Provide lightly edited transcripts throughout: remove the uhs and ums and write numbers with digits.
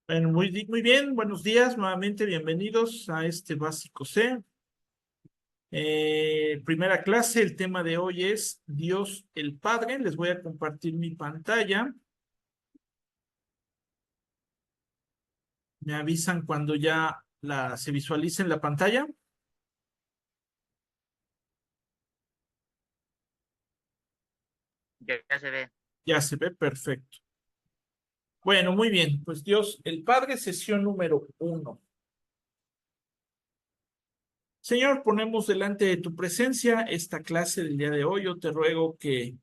Bueno, muy bien, buenos días, nuevamente bienvenidos a este básico C. Primera clase, el tema de hoy es Dios el Padre. Les voy a compartir mi pantalla. Me avisan cuando ya se visualice en la pantalla. Ya se ve. Ya se ve perfecto. Bueno, muy bien, pues Dios el Padre, sesión número 1. Señor, ponemos delante de tu presencia esta clase del día de hoy. Yo te ruego que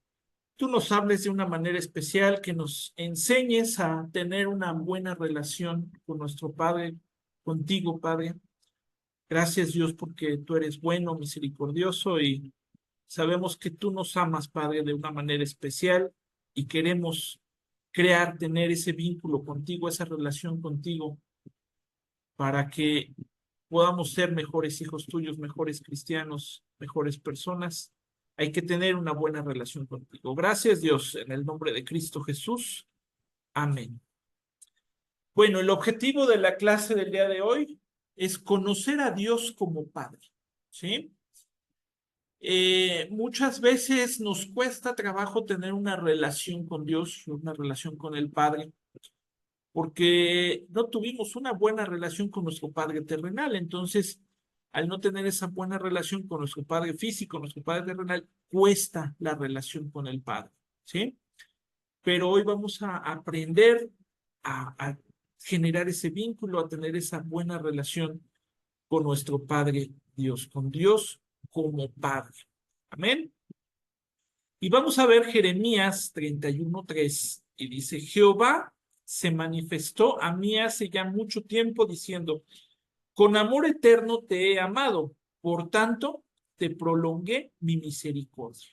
tú nos hables de una manera especial, que nos enseñes a tener una buena relación con nuestro Padre, contigo, Padre. Gracias, Dios, porque tú eres bueno, misericordioso y sabemos que tú nos amas, Padre, de una manera especial y queremos tener ese vínculo contigo, esa relación contigo, para que podamos ser mejores hijos tuyos, mejores cristianos, mejores personas. Hay que tener una buena relación contigo. Gracias, Dios, en el nombre de Cristo Jesús. Amén. Bueno, el objetivo de la clase del día de hoy es conocer a Dios como Padre, ¿sí? Muchas veces nos cuesta trabajo tener una relación con Dios, una relación con el Padre, porque no tuvimos una buena relación con nuestro Padre terrenal. Entonces, al no tener esa buena relación con nuestro Padre físico, nuestro Padre terrenal, cuesta la relación con el Padre, ¿sí? Pero hoy vamos a aprender a generar ese vínculo, a tener esa buena relación con nuestro Padre Dios, con Dios como Padre. Amén. Y vamos a ver Jeremías 31:3 y dice, Jehová se manifestó a mí hace ya mucho tiempo diciendo, con amor eterno te he amado, por tanto te prolongué mi misericordia.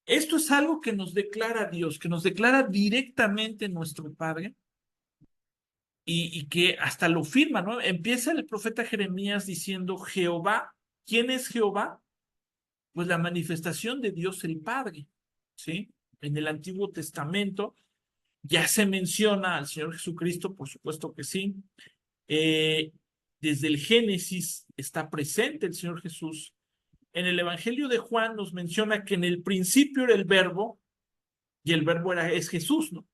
Esto es algo que nos declara Dios, que nos declara directamente nuestro Padre y que hasta lo firma, ¿no? Empieza el profeta Jeremías diciendo, Jehová, ¿quién es Jehová? Pues la manifestación de Dios el Padre, ¿sí? En el Antiguo Testamento ya se menciona al Señor Jesucristo, por supuesto que sí. Eh, Desde el Génesis está presente el Señor Jesús. En el Evangelio de Juan nos menciona que en el principio era el verbo y el verbo es Jesús, ¿no?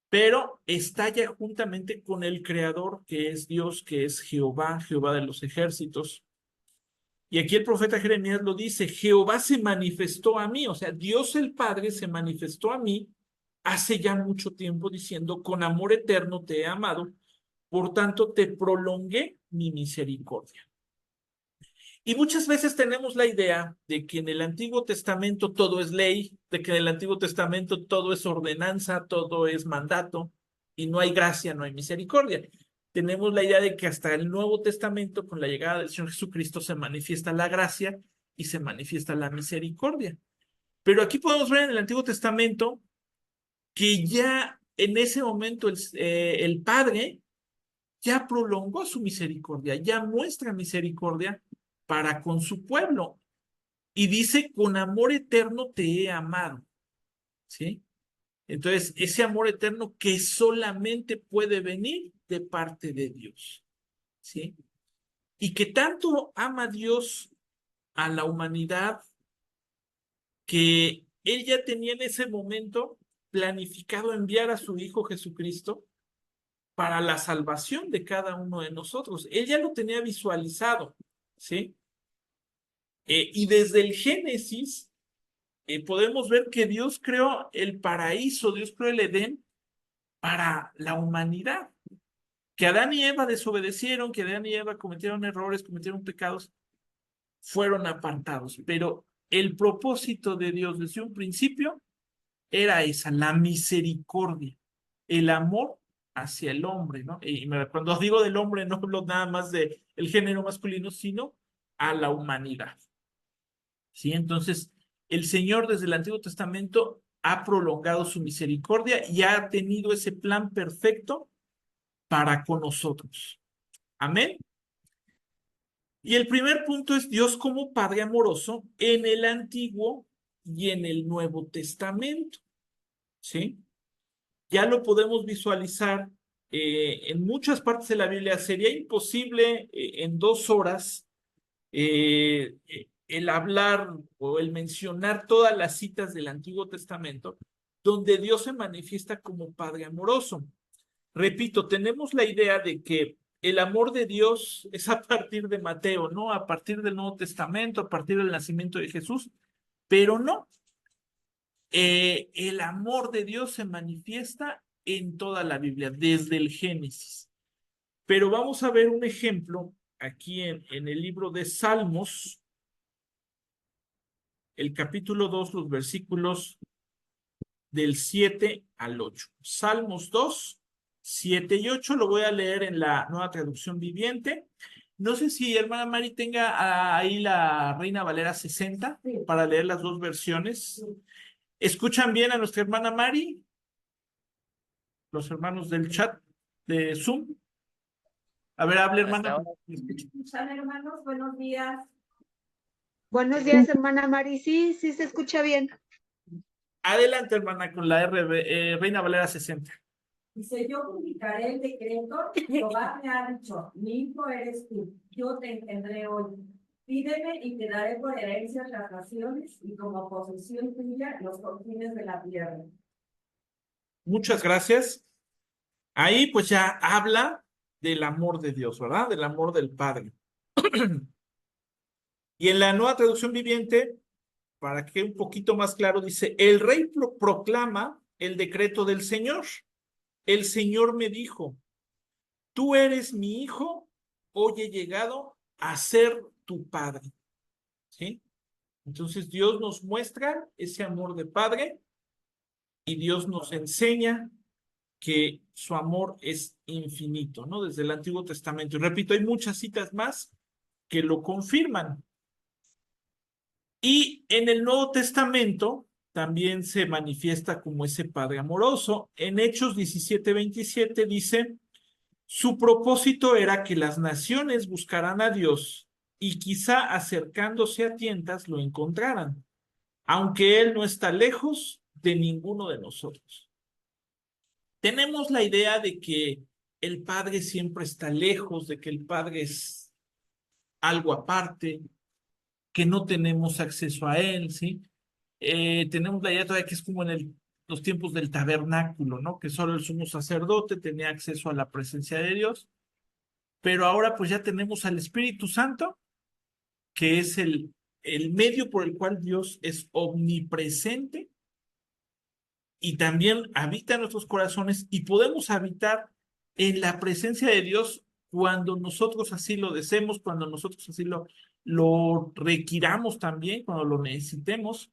Pero está ya juntamente con el Creador, que es Dios, que es Jehová, Jehová de los ejércitos. Y aquí el profeta Jeremías lo dice, Jehová se manifestó a mí, o sea, Dios el Padre se manifestó a mí hace ya mucho tiempo diciendo, con amor eterno te he amado, por tanto te prolongué mi misericordia. Y muchas veces tenemos la idea de que en el Antiguo Testamento todo es ley, de que en el Antiguo Testamento todo es ordenanza, todo es mandato, y no hay gracia, no hay misericordia. Tenemos la idea de que hasta el Nuevo Testamento, con la llegada del Señor Jesucristo, se manifiesta la gracia y se manifiesta la misericordia. Pero aquí podemos ver en el Antiguo Testamento que ya en ese momento el Padre ya prolongó su misericordia, ya muestra misericordia para con su pueblo. Y dice, con amor eterno te he amado, ¿sí? Entonces, ese amor eterno que solamente puede venir de parte de Dios, ¿sí? Y que tanto ama Dios a la humanidad que él ya tenía en ese momento planificado enviar a su Hijo Jesucristo para la salvación de cada uno de nosotros. Él ya lo tenía visualizado, ¿sí? Y desde el Génesis podemos ver que Dios creó el paraíso, Dios creó el Edén para la humanidad. Que Adán y Eva desobedecieron, que Adán y Eva cometieron errores, cometieron pecados, fueron apartados. Pero el propósito de Dios desde un principio era esa, la misericordia, el amor hacia el hombre, ¿no? Y cuando digo del hombre no hablo nada más de el género masculino, sino a la humanidad. ¿Sí? Entonces, el Señor desde el Antiguo Testamento ha prolongado su misericordia y ha tenido ese plan perfecto para con nosotros. Amén. Y el primer punto es Dios como Padre amoroso en el Antiguo y en el Nuevo Testamento. ¿Sí? Ya lo podemos visualizar en muchas partes de la Biblia sería imposible en 2 horas el hablar o el mencionar todas las citas del Antiguo Testamento donde Dios se manifiesta como Padre amoroso. Repito, tenemos la idea de que el amor de Dios es a partir de Mateo, ¿no? A partir del Nuevo Testamento, a partir del nacimiento de Jesús, pero no. El amor de Dios se manifiesta en toda la Biblia, desde el Génesis. Pero vamos a ver un ejemplo aquí en el libro de Salmos, el capítulo 2, los versículos del 7 al 8. Salmos 2, 7 y 8, lo voy a leer en la Nueva Traducción Viviente. No sé si hermana Mari tenga ahí la Reina Valera 60 para leer las dos versiones. ¿Escuchan bien a nuestra hermana Mari? Los hermanos del chat de Zoom. A ver, hable hermana. Hola hermanos, buenos días. Buenos días, hermana Mari. Sí, sí se escucha bien. Adelante, hermana, con la Reina Valera 60. Dice, yo publicaré el decreto, Jehová me ha dicho, mi hijo eres tú, yo te engendré hoy. Pídeme y te daré por herencia las naciones y como posesión tuya los confines de la tierra. Muchas gracias. Ahí pues ya habla del amor de Dios, ¿verdad? Del amor del Padre. Y en la Nueva Traducción Viviente, para que un poquito más claro, dice, el rey proclama el decreto del Señor. El Señor me dijo, tú eres mi hijo, hoy he llegado a ser tu padre. ¿Sí? Entonces Dios nos muestra ese amor de padre y Dios nos enseña que su amor es infinito, ¿no? Desde el Antiguo Testamento. Y repito, hay muchas citas más que lo confirman. Y en el Nuevo Testamento también se manifiesta como ese Padre amoroso. En Hechos 17:27 dice, su propósito era que las naciones buscaran a Dios y quizá acercándose a tientas lo encontraran, aunque Él no está lejos de ninguno de nosotros. Tenemos la idea de que el Padre siempre está lejos, de que el Padre es algo aparte, que no tenemos acceso a Él, ¿sí? Tenemos la idea todavía que es como en los tiempos del tabernáculo, ¿no? Que solo el sumo sacerdote tenía acceso a la presencia de Dios, pero ahora pues ya tenemos al Espíritu Santo, que es el medio por el cual Dios es omnipresente y también habita en nuestros corazones y podemos habitar en la presencia de Dios cuando nosotros así lo deseemos, cuando nosotros así lo requiramos también, cuando lo necesitemos.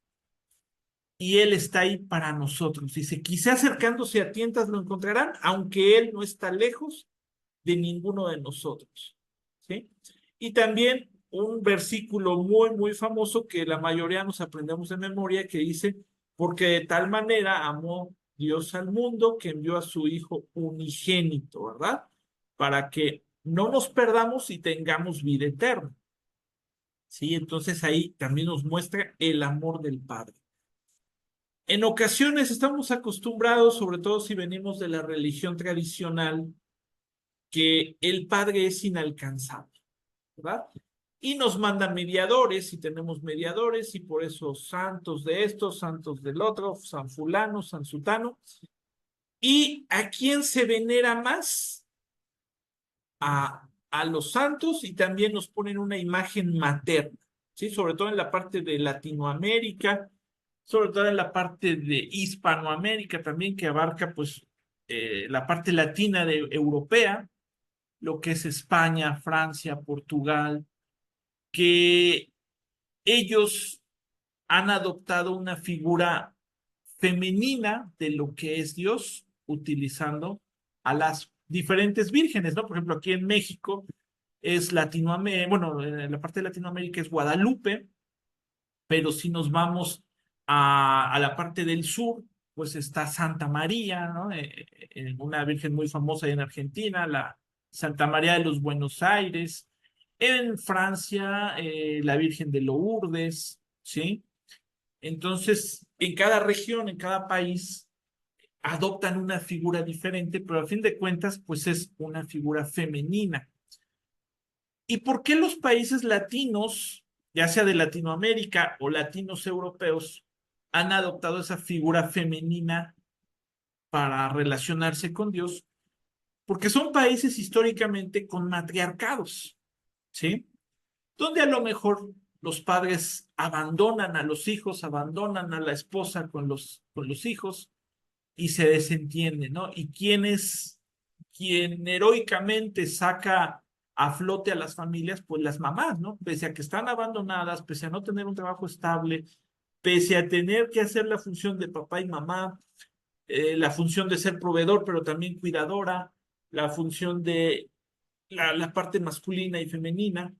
Y Él está ahí para nosotros. Dice, quizá acercándose a tientas lo encontrarán, aunque Él no está lejos de ninguno de nosotros. ¿Sí? Y también un versículo muy, muy famoso que la mayoría nos aprendemos de memoria que dice, porque de tal manera amó Dios al mundo que envió a su Hijo unigénito, ¿verdad? Para que no nos perdamos y tengamos vida eterna. ¿Sí? Entonces ahí también nos muestra el amor del Padre. En ocasiones estamos acostumbrados, sobre todo si venimos de la religión tradicional, que el Padre es inalcanzable, ¿verdad? Y nos mandan mediadores y tenemos mediadores y por eso santos de esto, santos del otro, San fulano, San sutano. ¿Y a quién se venera más? A los santos y también nos ponen una imagen materna, ¿sí? Sobre todo en la parte de Latinoamérica, sobre todo en la parte de Hispanoamérica también, que abarca pues la parte latina europea, lo que es España, Francia, Portugal, que ellos han adoptado una figura femenina de lo que es Dios, utilizando a las diferentes vírgenes, ¿no? Por ejemplo, aquí en México es Latinoamérica, bueno, en la parte de Latinoamérica es Guadalupe, pero si nos vamos a la parte del sur, pues está Santa María, ¿no? Una virgen muy famosa en Argentina, la Santa María de los Buenos Aires. En Francia, la Virgen de Lourdes, ¿sí? Entonces, en cada región, en cada país, adoptan una figura diferente, pero a fin de cuentas, pues es una figura femenina. ¿Y por qué los países latinos, ya sea de Latinoamérica o latinos europeos, han adoptado esa figura femenina para relacionarse con Dios? Porque son países históricamente con matriarcados, ¿sí? Donde a lo mejor los padres abandonan a los hijos, abandonan a la esposa con los hijos y se desentienden, ¿no? Y quien heroicamente saca a flote a las familias, pues las mamás, ¿no? Pese a que están abandonadas, pese a no tener un trabajo estable, pese a tener que hacer la función de papá y mamá, la función de ser proveedor, pero también cuidadora, la función de la parte masculina y femenina,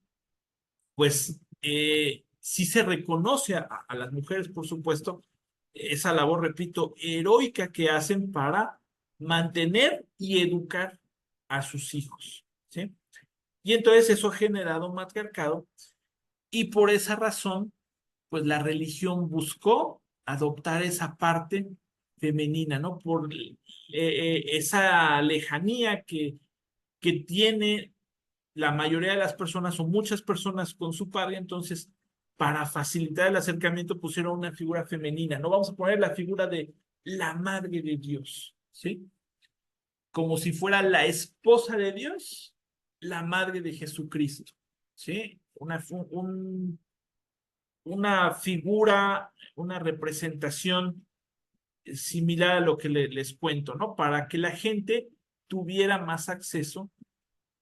pues sí se reconoce a las mujeres, por supuesto, esa labor, repito, heroica que hacen para mantener y educar a sus hijos, ¿sí? Y entonces eso ha generado un matriarcado y por esa razón, pues la religión buscó adoptar esa parte femenina, ¿no? Por esa lejanía que tiene la mayoría de las personas o muchas personas con su padre, entonces para facilitar el acercamiento pusieron una figura femenina, no vamos a poner la figura de la madre de Dios, ¿sí? Como si fuera la esposa de Dios, la madre de Jesucristo, ¿sí? Una figura, una representación similar a lo que les cuento, ¿no? Para que la gente tuviera más acceso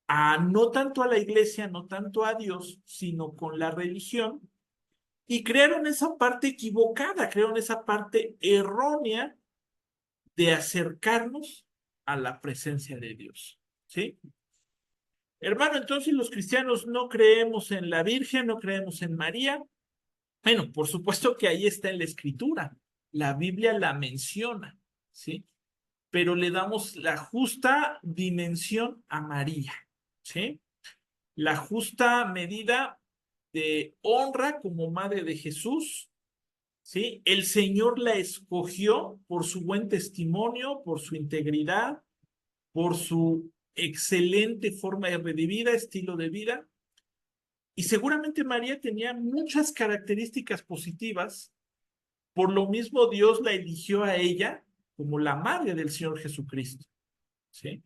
a no tanto a la iglesia, no tanto a Dios, sino con la religión, y crearon esa parte equivocada, crearon esa parte errónea de acercarnos a la presencia de Dios, ¿sí? Hermano, entonces los cristianos no creemos en la Virgen, no creemos en María. Bueno, por supuesto que ahí está en la Escritura, la Biblia la menciona, ¿sí? Pero le damos la justa dimensión a María, ¿sí? La justa medida de honra como madre de Jesús, ¿sí? El Señor la escogió por su buen testimonio, por su integridad, por su excelente forma de vida, estilo de vida. Y seguramente María tenía muchas características positivas, por lo mismo Dios la eligió a ella como la madre del Señor Jesucristo, ¿sí?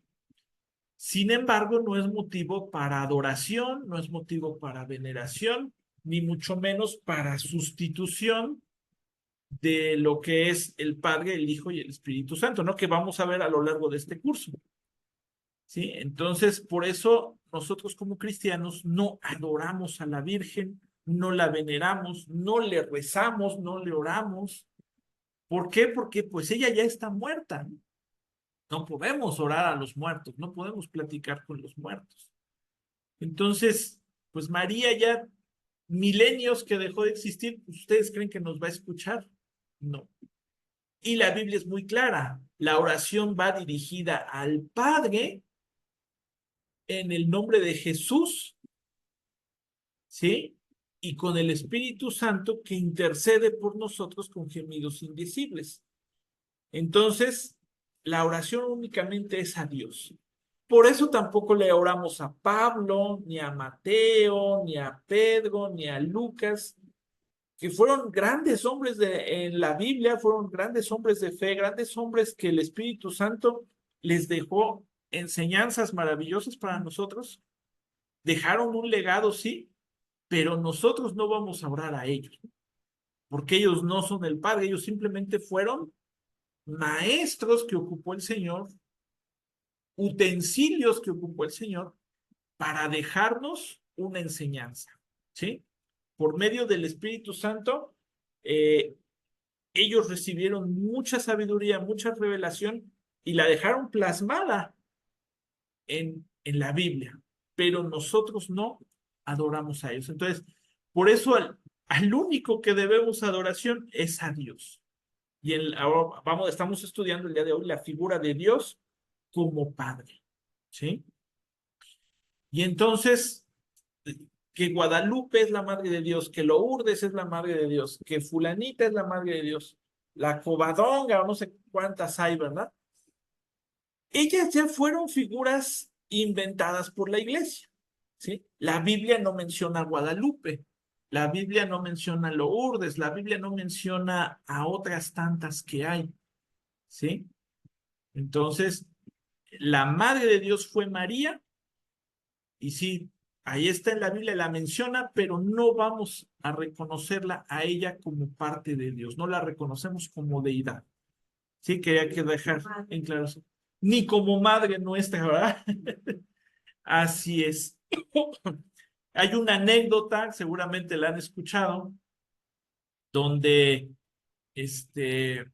Sin embargo, no es motivo para adoración, no es motivo para veneración, ni mucho menos para sustitución de lo que es el Padre, el Hijo y el Espíritu Santo, ¿no? Que vamos a ver a lo largo de este curso, ¿sí? Entonces, por eso nosotros como cristianos no adoramos a la Virgen, no la veneramos, no le rezamos, no le oramos. ¿Por qué? Porque pues ella ya está muerta, ¿no? No podemos orar a los muertos, no podemos platicar con los muertos. Entonces, pues María ya milenios que dejó de existir, ¿ustedes creen que nos va a escuchar? No. Y la Biblia es muy clara, la oración va dirigida al Padre en el nombre de Jesús, ¿sí? Y con el Espíritu Santo que intercede por nosotros con gemidos indecibles. Entonces, la oración únicamente es a Dios. Por eso tampoco le oramos a Pablo, ni a Mateo, ni a Pedro, ni a Lucas, que fueron grandes hombres en la Biblia, fueron grandes hombres de fe, grandes hombres que el Espíritu Santo les dejó enseñanzas maravillosas para nosotros. Dejaron un legado, sí, pero nosotros no vamos a orar a ellos, porque ellos no son el Padre, ellos simplemente fueron maestros que ocupó el Señor, utensilios que ocupó el Señor para dejarnos una enseñanza, ¿sí? Por medio del Espíritu Santo, eh, ellos recibieron mucha sabiduría, mucha revelación y la dejaron plasmada en la Biblia, pero nosotros no adoramos a ellos. Entonces, por eso al único que debemos adoración es a Dios. Y ahora estamos estudiando el día de hoy la figura de Dios como Padre, ¿sí? Y entonces, que Guadalupe es la madre de Dios, que Lourdes es la madre de Dios, que fulanita es la madre de Dios. la Covadonga, o no sé cuántas hay, ¿verdad? Ellas ya fueron figuras inventadas por la iglesia, ¿sí? La Biblia no menciona a Guadalupe, la Biblia no menciona a Lourdes, la Biblia no menciona a otras tantas que hay, ¿sí? Entonces, la madre de Dios fue María, y sí, ahí está en la Biblia, la menciona, pero no vamos a reconocerla a ella como parte de Dios, no la reconocemos como deidad. Sí, que hay que dejar en claro eso. Ni como madre nuestra, ¿verdad? Así es. Hay una anécdota, seguramente la han escuchado, donde este,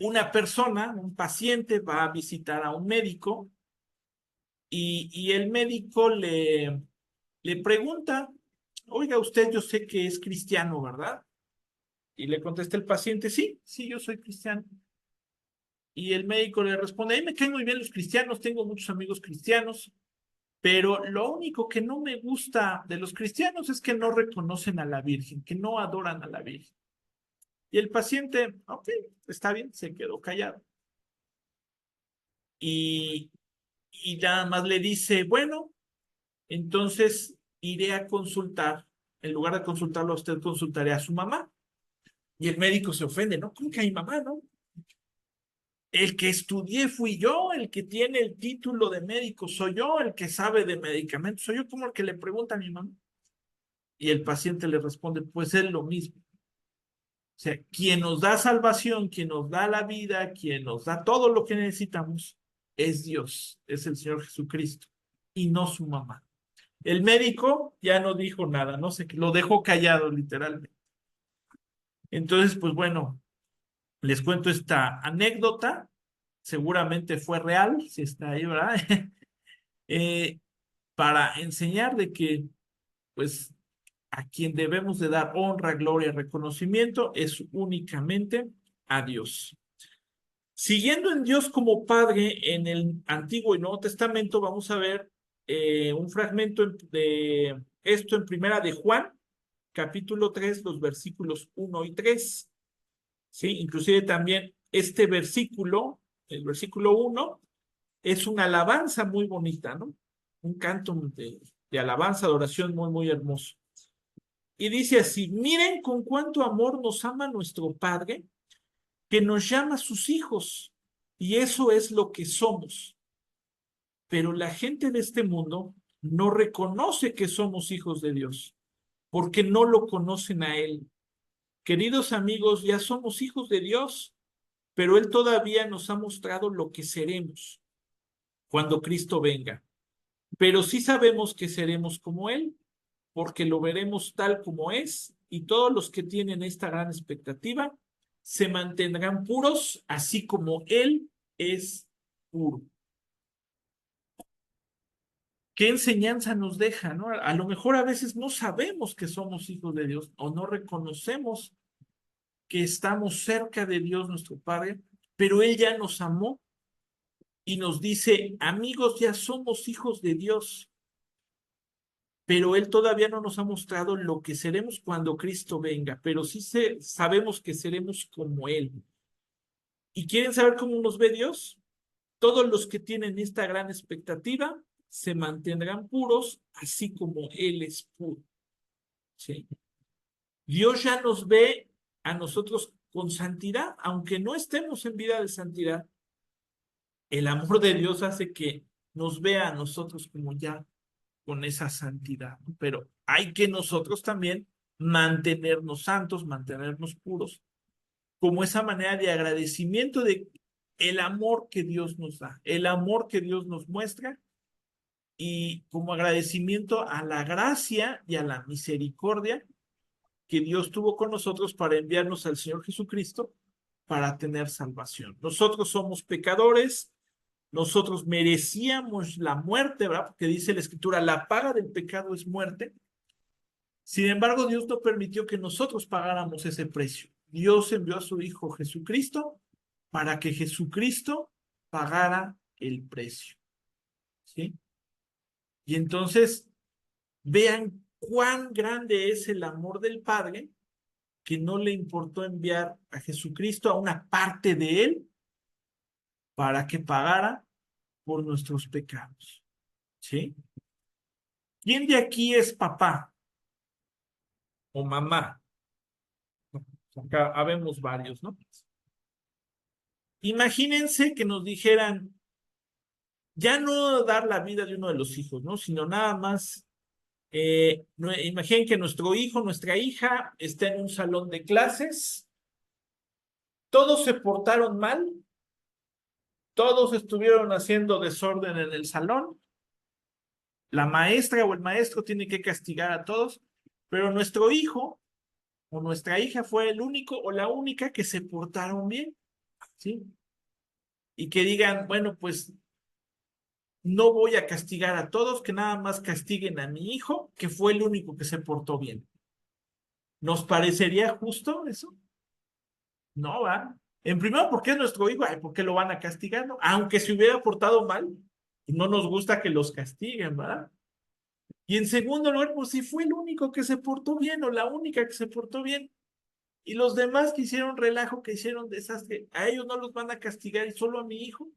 una persona, un paciente, va a visitar a un médico y el médico le pregunta, oiga, usted yo sé que es cristiano, ¿verdad? Y le contesta el paciente, sí, sí, yo soy cristiano. Y el médico le responde, a mí me caen muy bien los cristianos, tengo muchos amigos cristianos, pero lo único que no me gusta de los cristianos es que no reconocen a la Virgen, que no adoran a la Virgen. Y el paciente, ok, está bien, se quedó callado. Y, y nada más le dice, bueno, entonces iré a consultar, en lugar de consultarlo a usted, consultaré a su mamá. Y el médico se ofende, ¿no? ¿Cómo que a mi mamá, no? El que estudié fui yo, el que tiene el título de médico soy yo, el que sabe de medicamentos soy yo, como el que le pregunta a mi mamá. Y el paciente le responde, pues es lo mismo. O sea, quien nos da salvación, quien nos da la vida, quien nos da todo lo que necesitamos, es Dios, es el Señor Jesucristo, y no su mamá. El médico ya no dijo nada, no sé, lo dejó callado literalmente. Entonces, pues bueno, les cuento esta anécdota, seguramente fue real, si está ahí, ¿verdad? Eh, para enseñar de que, pues, a quien debemos de dar honra, gloria, reconocimiento es únicamente a Dios. Siguiendo en Dios como Padre en el Antiguo y Nuevo Testamento, vamos a ver un fragmento de esto en Primera de Juan, capítulo 3, los versículos 1 y 3. ¿Sí? Inclusive también este versículo, el versículo 1, es una alabanza muy bonita, ¿no? Un canto de alabanza, de oración muy, muy hermoso. Y dice así, miren con cuánto amor nos ama nuestro Padre, que nos llama sus hijos, y eso es lo que somos. Pero la gente de este mundo no reconoce que somos hijos de Dios, porque no lo conocen a Él. Queridos amigos, ya somos hijos de Dios, pero Él todavía nos ha mostrado lo que seremos cuando Cristo venga. Pero sí sabemos que seremos como Él, porque lo veremos tal como es, y todos los que tienen esta gran expectativa se mantendrán puros, así como Él es puro. ¿Qué enseñanza nos deja, no? A lo mejor a veces no sabemos que somos hijos de Dios o no reconocemos que estamos cerca de Dios nuestro Padre, pero Él ya nos amó y nos dice, amigos, ya somos hijos de Dios, pero Él todavía no nos ha mostrado lo que seremos cuando Cristo venga, pero sí sabemos que seremos como Él. ¿Y quieren saber cómo nos ve Dios? Todos los que tienen esta gran expectativa se mantendrán puros, así como Él es puro. ¿Sí? Dios ya nos ve a nosotros con santidad, aunque no estemos en vida de santidad. El amor de Dios hace que nos vea a nosotros como ya con esa santidad, pero hay que nosotros también mantenernos santos, mantenernos puros, como esa manera de agradecimiento de el amor que Dios nos da, el amor que Dios nos muestra y como agradecimiento a la gracia y a la misericordia que Dios tuvo con nosotros para enviarnos al Señor Jesucristo para tener salvación. Nosotros somos pecadores, nosotros merecíamos la muerte, ¿verdad? Porque dice la Escritura, la paga del pecado es muerte. Sin embargo, Dios no permitió que nosotros pagáramos ese precio. Dios envió a su Hijo Jesucristo para que Jesucristo pagara el precio. ¿Sí? Y entonces, vean cuán grande es el amor del Padre, que no le importó enviar a Jesucristo a una parte de él para que pagara por nuestros pecados. ¿Sí? ¿Quién de aquí es papá o mamá? Acá habemos varios, ¿no? Imagínense que nos dijeran, ya no dar la vida de uno de los hijos, ¿no? Sino nada más, imaginen que nuestro hijo, nuestra hija está en un salón de clases, todos se portaron mal, todos estuvieron haciendo desorden en el salón, la maestra o el maestro tiene que castigar a todos, pero nuestro hijo o nuestra hija fue el único o la única que se portaron bien, ¿sí? Y que digan, bueno, pues no voy a castigar a todos, que nada más castiguen a mi hijo, que fue el único que se portó bien. ¿Nos parecería justo eso? No, va. En primero, porque es nuestro hijo, ay, ¿por qué lo van a castigar? No? Aunque se hubiera portado mal, no nos gusta que los castiguen, ¿verdad? Y en segundo lugar, pues si fue el único que se portó bien o la única que se portó bien. Y los demás que hicieron relajo, que hicieron desastre, a ellos no los van a castigar y solo a mi hijo,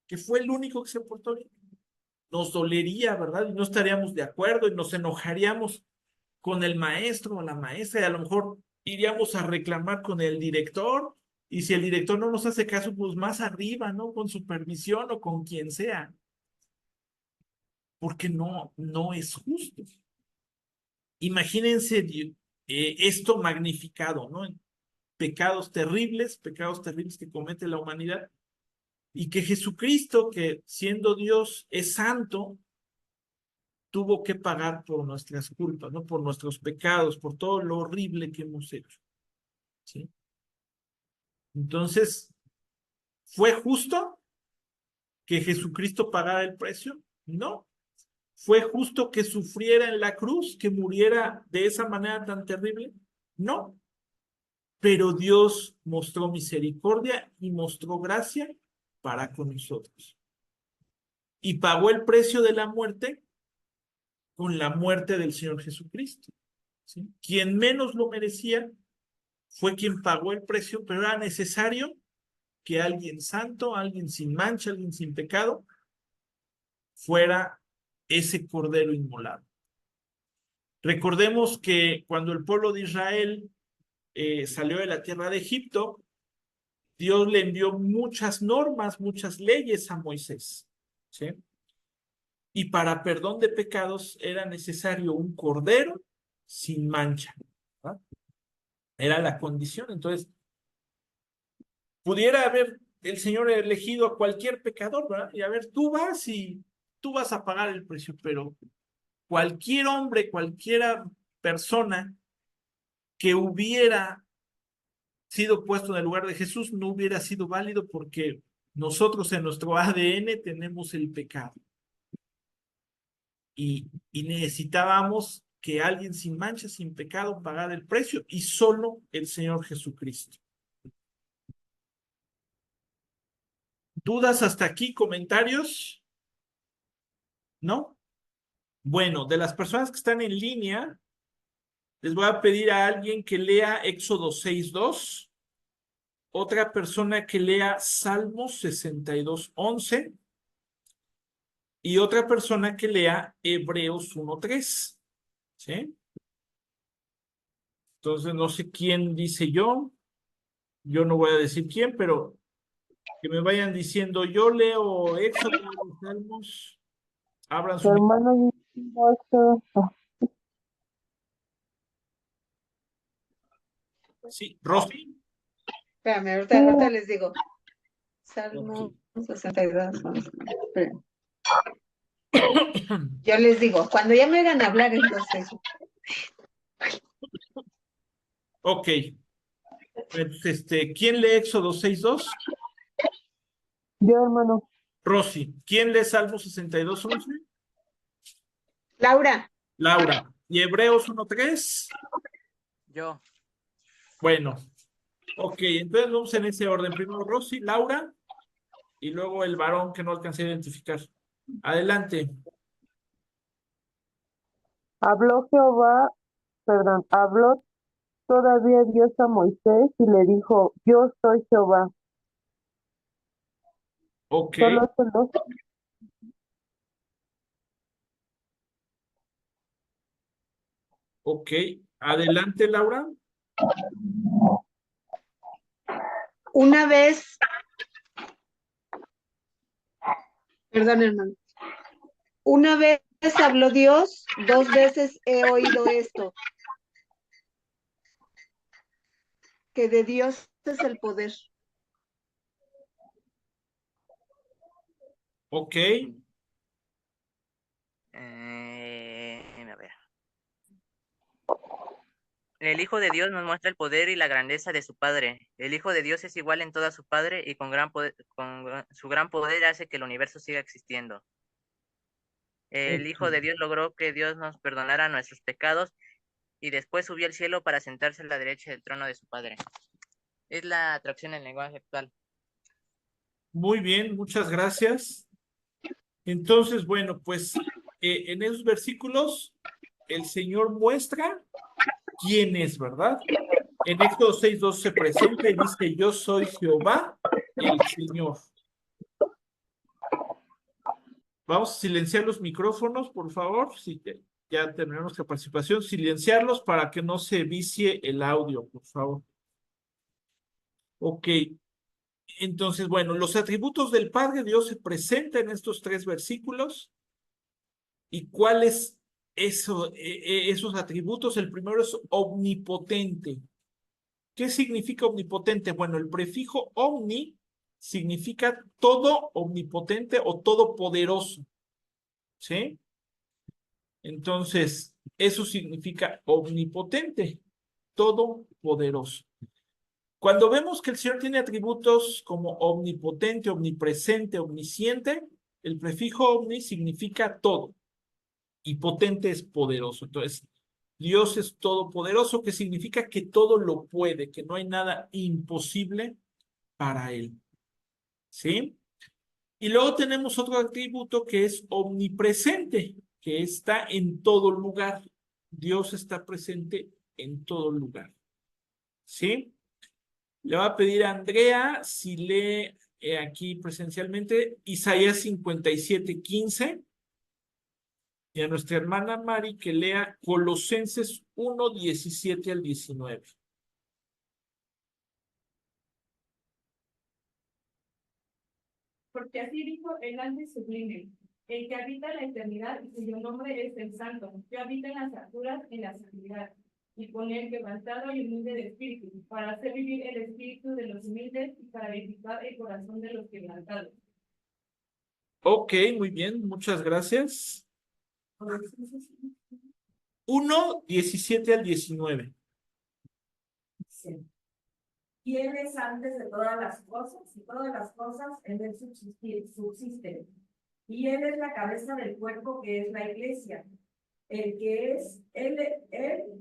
que fue el único que se portó bien. Nos dolería, ¿verdad? Y no estaríamos de acuerdo y nos enojaríamos con el maestro o la maestra y a lo mejor iríamos a reclamar con el director y si el director no nos hace caso, pues más arriba, ¿no? Con supervisión o con quien sea. Porque no es justo. Imagínense esto magnificado, ¿no? Pecados terribles que comete la humanidad y que Jesucristo, que siendo Dios es santo, tuvo que pagar por nuestras culpas, ¿no? Por nuestros pecados, por todo lo horrible que hemos hecho, ¿sí? Entonces, ¿fue justo que Jesucristo pagara el precio? No. ¿Fue justo que sufriera en la cruz, que muriera de esa manera tan terrible? No. Pero Dios mostró misericordia y mostró gracia para con nosotros. Y pagó el precio de la muerte con la muerte del Señor Jesucristo, ¿sí? Quien menos lo merecía fue quien pagó el precio, pero era necesario que alguien santo, alguien sin mancha, alguien sin pecado, fuera ese cordero inmolado. Recordemos que cuando el pueblo de Israel salió de la tierra de Egipto, Dios le envió muchas normas, muchas leyes a Moisés, ¿sí? Y para perdón de pecados era necesario un cordero sin mancha, ¿verdad? Era la condición. Entonces, pudiera haber el Señor elegido a cualquier pecador, ¿verdad? Y a ver, tú vas a pagar el precio, pero cualquier hombre, cualquiera persona que hubiera sido puesto en el lugar de Jesús no hubiera sido válido porque nosotros en nuestro ADN tenemos el pecado. Y necesitábamos que alguien sin mancha, sin pecado, pagara el precio y solo el Señor Jesucristo. ¿Dudas hasta aquí? ¿Comentarios? ¿No? Bueno, de las personas que están en línea, les voy a pedir a alguien que lea Éxodo 6:2, otra persona que lea Salmos 62:11 y otra persona que lea Hebreos 1:3, ¿sí? Entonces, no sé quién dice yo no voy a decir quién, pero que me vayan diciendo, yo leo Éxodo, Salmos, abran Tu su... hermano dijo esto. Sí, Rosy. Espérame, Sí, ahorita les digo. Ok. Salmo 62. Espérame. Yo les digo, cuando ya me hagan hablar, entonces. Ok. Pues, ¿quién lee Éxodo 6:2? yo, hermano. Rosy. ¿Quién lee Salmo 62:11? Laura, Laura. ¿Y Hebreos 1:3? Yo, Bueno, ok, entonces vamos en ese orden. Primero Rosy, Laura, y luego el varón que no alcancé a identificar. Adelante. Habló Jehová, perdón, habló todavía Dios a Moisés y le dijo, yo soy Jehová. Ok, Solo. ok. Adelante, Laura. Una vez, perdón, hermano, una vez habló Dios, dos veces he oído esto, que de Dios es el poder. Ok, A ver. El Hijo de Dios nos muestra el poder y la grandeza de su Padre. El Hijo de Dios es igual en todo a su Padre y con su gran poder hace que el universo siga existiendo. El Hijo de ok. Dios logró que Dios nos perdonara nuestros pecados y después subió al cielo para sentarse a la derecha del trono de su Padre. Es la traducción en lenguaje actual. Muy bien, muchas gracias. Entonces, bueno, pues en esos versículos el Señor muestra quién es, ¿verdad? En Éxodo 6:2 se presenta y dice, yo soy Jehová, el Señor. Vamos a silenciar los micrófonos, por favor, si ya tenemos la participación, silenciarlos para que no se vicie el audio, por favor. Ok, entonces, bueno, los atributos del Padre Dios se presentan en estos tres versículos. ¿Y cuáles esos atributos? El primero es omnipotente. ¿Qué significa omnipotente? Bueno, el prefijo omni significa todo omnipotente o todopoderoso, ¿sí? Entonces, eso significa omnipotente, todopoderoso. Cuando vemos que el Señor tiene atributos como omnipotente, omnipresente, omnisciente, el prefijo omni significa todo y potente es poderoso. Entonces, Dios es todopoderoso, que significa que todo lo puede, que no hay nada imposible para Él. ¿Sí? Y luego tenemos otro atributo que es omnipresente, que está en todo lugar. Dios está presente en todo lugar. ¿Sí? Le va a pedir a Andrea si lee aquí presencialmente Isaías 57:15 y a nuestra hermana Mari que lea Colosenses 1:17 al 19. Porque así dijo el antes sublime, el que habita en la eternidad y cuyo nombre es el Santo, que habita en las alturas en la santidad, y con el quebrantado y humilde de espíritu, para hacer vivir el espíritu de los humildes y para vivificar el corazón de los quebrantados. Ok, muy bien, muchas gracias. 1:17 al 19. Sí. Y Él es antes de todas las cosas, y todas las cosas en Él subsisten. Y Él es la cabeza del cuerpo que es la iglesia, el que es, él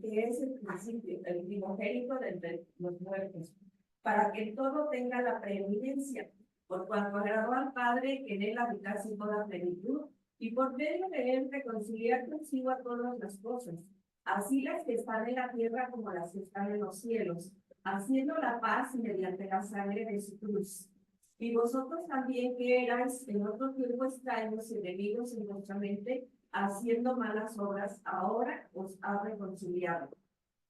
que es el principio, el primogénito de entre los muertos, para que todo tenga la preeminencia, por cuanto agradó al Padre que en Él habitase toda plenitud, y por medio de Él reconciliar consigo a todas las cosas, así las que están en la tierra como las que están en los cielos, haciendo la paz mediante la sangre de su cruz. Y vosotros también que erais en otro tiempo extraños y enemigos en vuestra mente, haciendo malas obras, ahora os ha reconciliado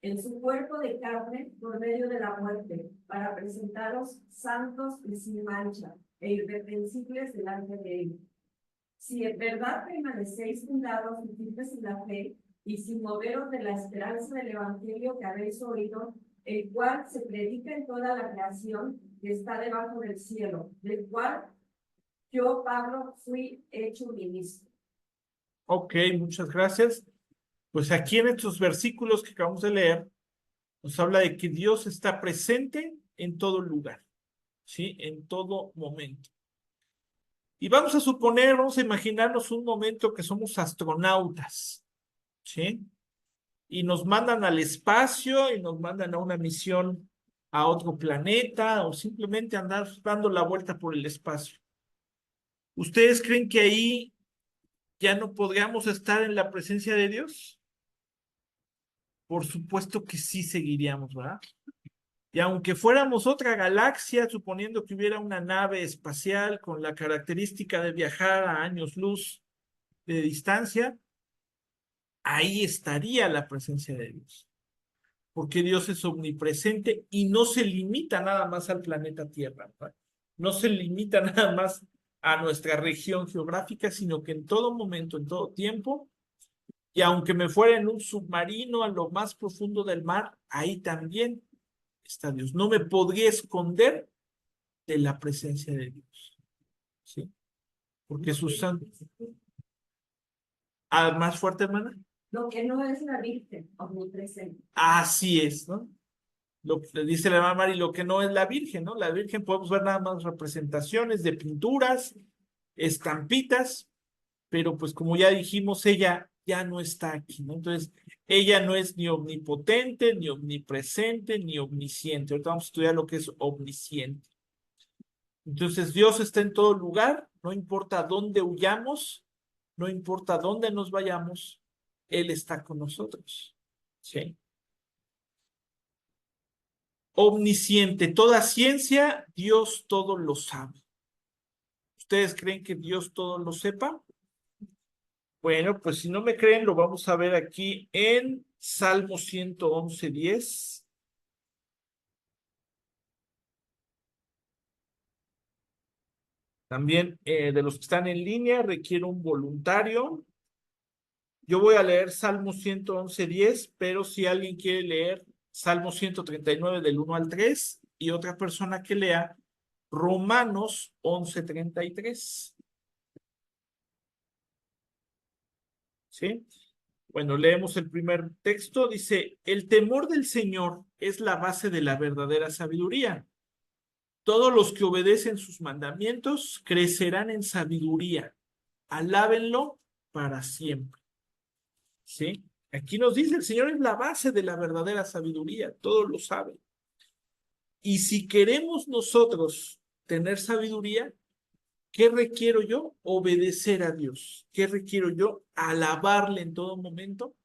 en su cuerpo de carne por medio de la muerte, para presentaros santos y sin mancha e irreprensibles delante de él. Si en verdad permanecéis fundados y firmes en la fe, y sin moveros de la esperanza del evangelio que habéis oído, el cual se predica en toda la creación que está debajo del cielo, del cual yo, Pablo, fui hecho ministro. Ok, muchas gracias. Pues aquí en estos versículos que acabamos de leer, nos habla de que Dios está presente en todo lugar, ¿sí? En todo momento. Y vamos a suponer, vamos a imaginarnos un momento que somos astronautas, ¿sí? Y nos mandan al espacio y nos mandan a una misión a otro planeta o simplemente andar dando la vuelta por el espacio. ¿Ustedes creen que ahí ya no podríamos estar en la presencia de Dios? Por supuesto que sí seguiríamos, ¿verdad? Y aunque fuéramos otra galaxia, suponiendo que hubiera una nave espacial con la característica de viajar a años luz de distancia, ahí estaría la presencia de Dios. Porque Dios es omnipresente y no se limita nada más al planeta Tierra, ¿verdad? No se limita nada más a nuestra región geográfica, sino que en todo momento, en todo tiempo, y aunque me fuera en un submarino a lo más profundo del mar, ahí también está Dios. No me podría esconder de la presencia de Dios, ¿sí? Porque sus santos... Ah, más fuerte, hermana. Lo que no es la Virgen, omnipresente. Así es, ¿no? Lo que dice la hermana Mari, lo que no es la Virgen, ¿no? La Virgen podemos ver nada más representaciones de pinturas, estampitas, pero pues como ya dijimos, ella ya no está aquí, ¿no? Entonces, ella no es ni omnipotente, ni omnipresente, ni omnisciente. Ahorita vamos a estudiar lo que es omnisciente. Entonces, Dios está en todo lugar, no importa dónde huyamos, no importa dónde nos vayamos, Él está con nosotros. ¿Sí? Omnisciente, toda ciencia, Dios todo lo sabe. ¿Ustedes creen que Dios todo lo sepa? Bueno, pues si no me creen, lo vamos a ver aquí en Salmo 111:10. También de los que están en línea requiere un voluntario. Yo voy a leer Salmo 111:10, pero si alguien quiere leer Salmo 139 del 1 al 3 y otra persona que lea Romanos 11:33. ¿Sí? Bueno, leemos el primer texto. Dice, el temor del Señor es la base de la verdadera sabiduría. Todos los que obedecen sus mandamientos crecerán en sabiduría. Alábenlo para siempre. ¿Sí? Aquí nos dice, el Señor es la base de la verdadera sabiduría. Todos lo saben. Y si queremos nosotros tener sabiduría, ¿qué requiero yo? Obedecer a Dios. ¿Qué requiero yo? Alabarle en todo momento.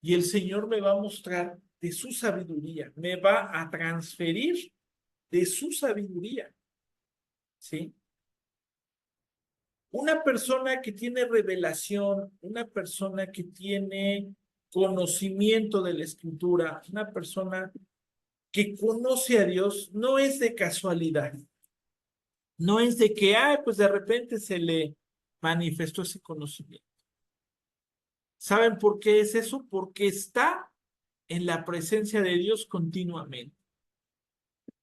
Y el Señor me va a mostrar de su sabiduría, me va a transferir de su sabiduría. ¿Sí? Una persona que tiene revelación, una persona que tiene conocimiento de la Escritura, una persona que conoce a Dios, no es de casualidad. No es de que, pues de repente se le manifestó ese conocimiento. ¿Saben por qué es eso? Porque está en la presencia de Dios continuamente.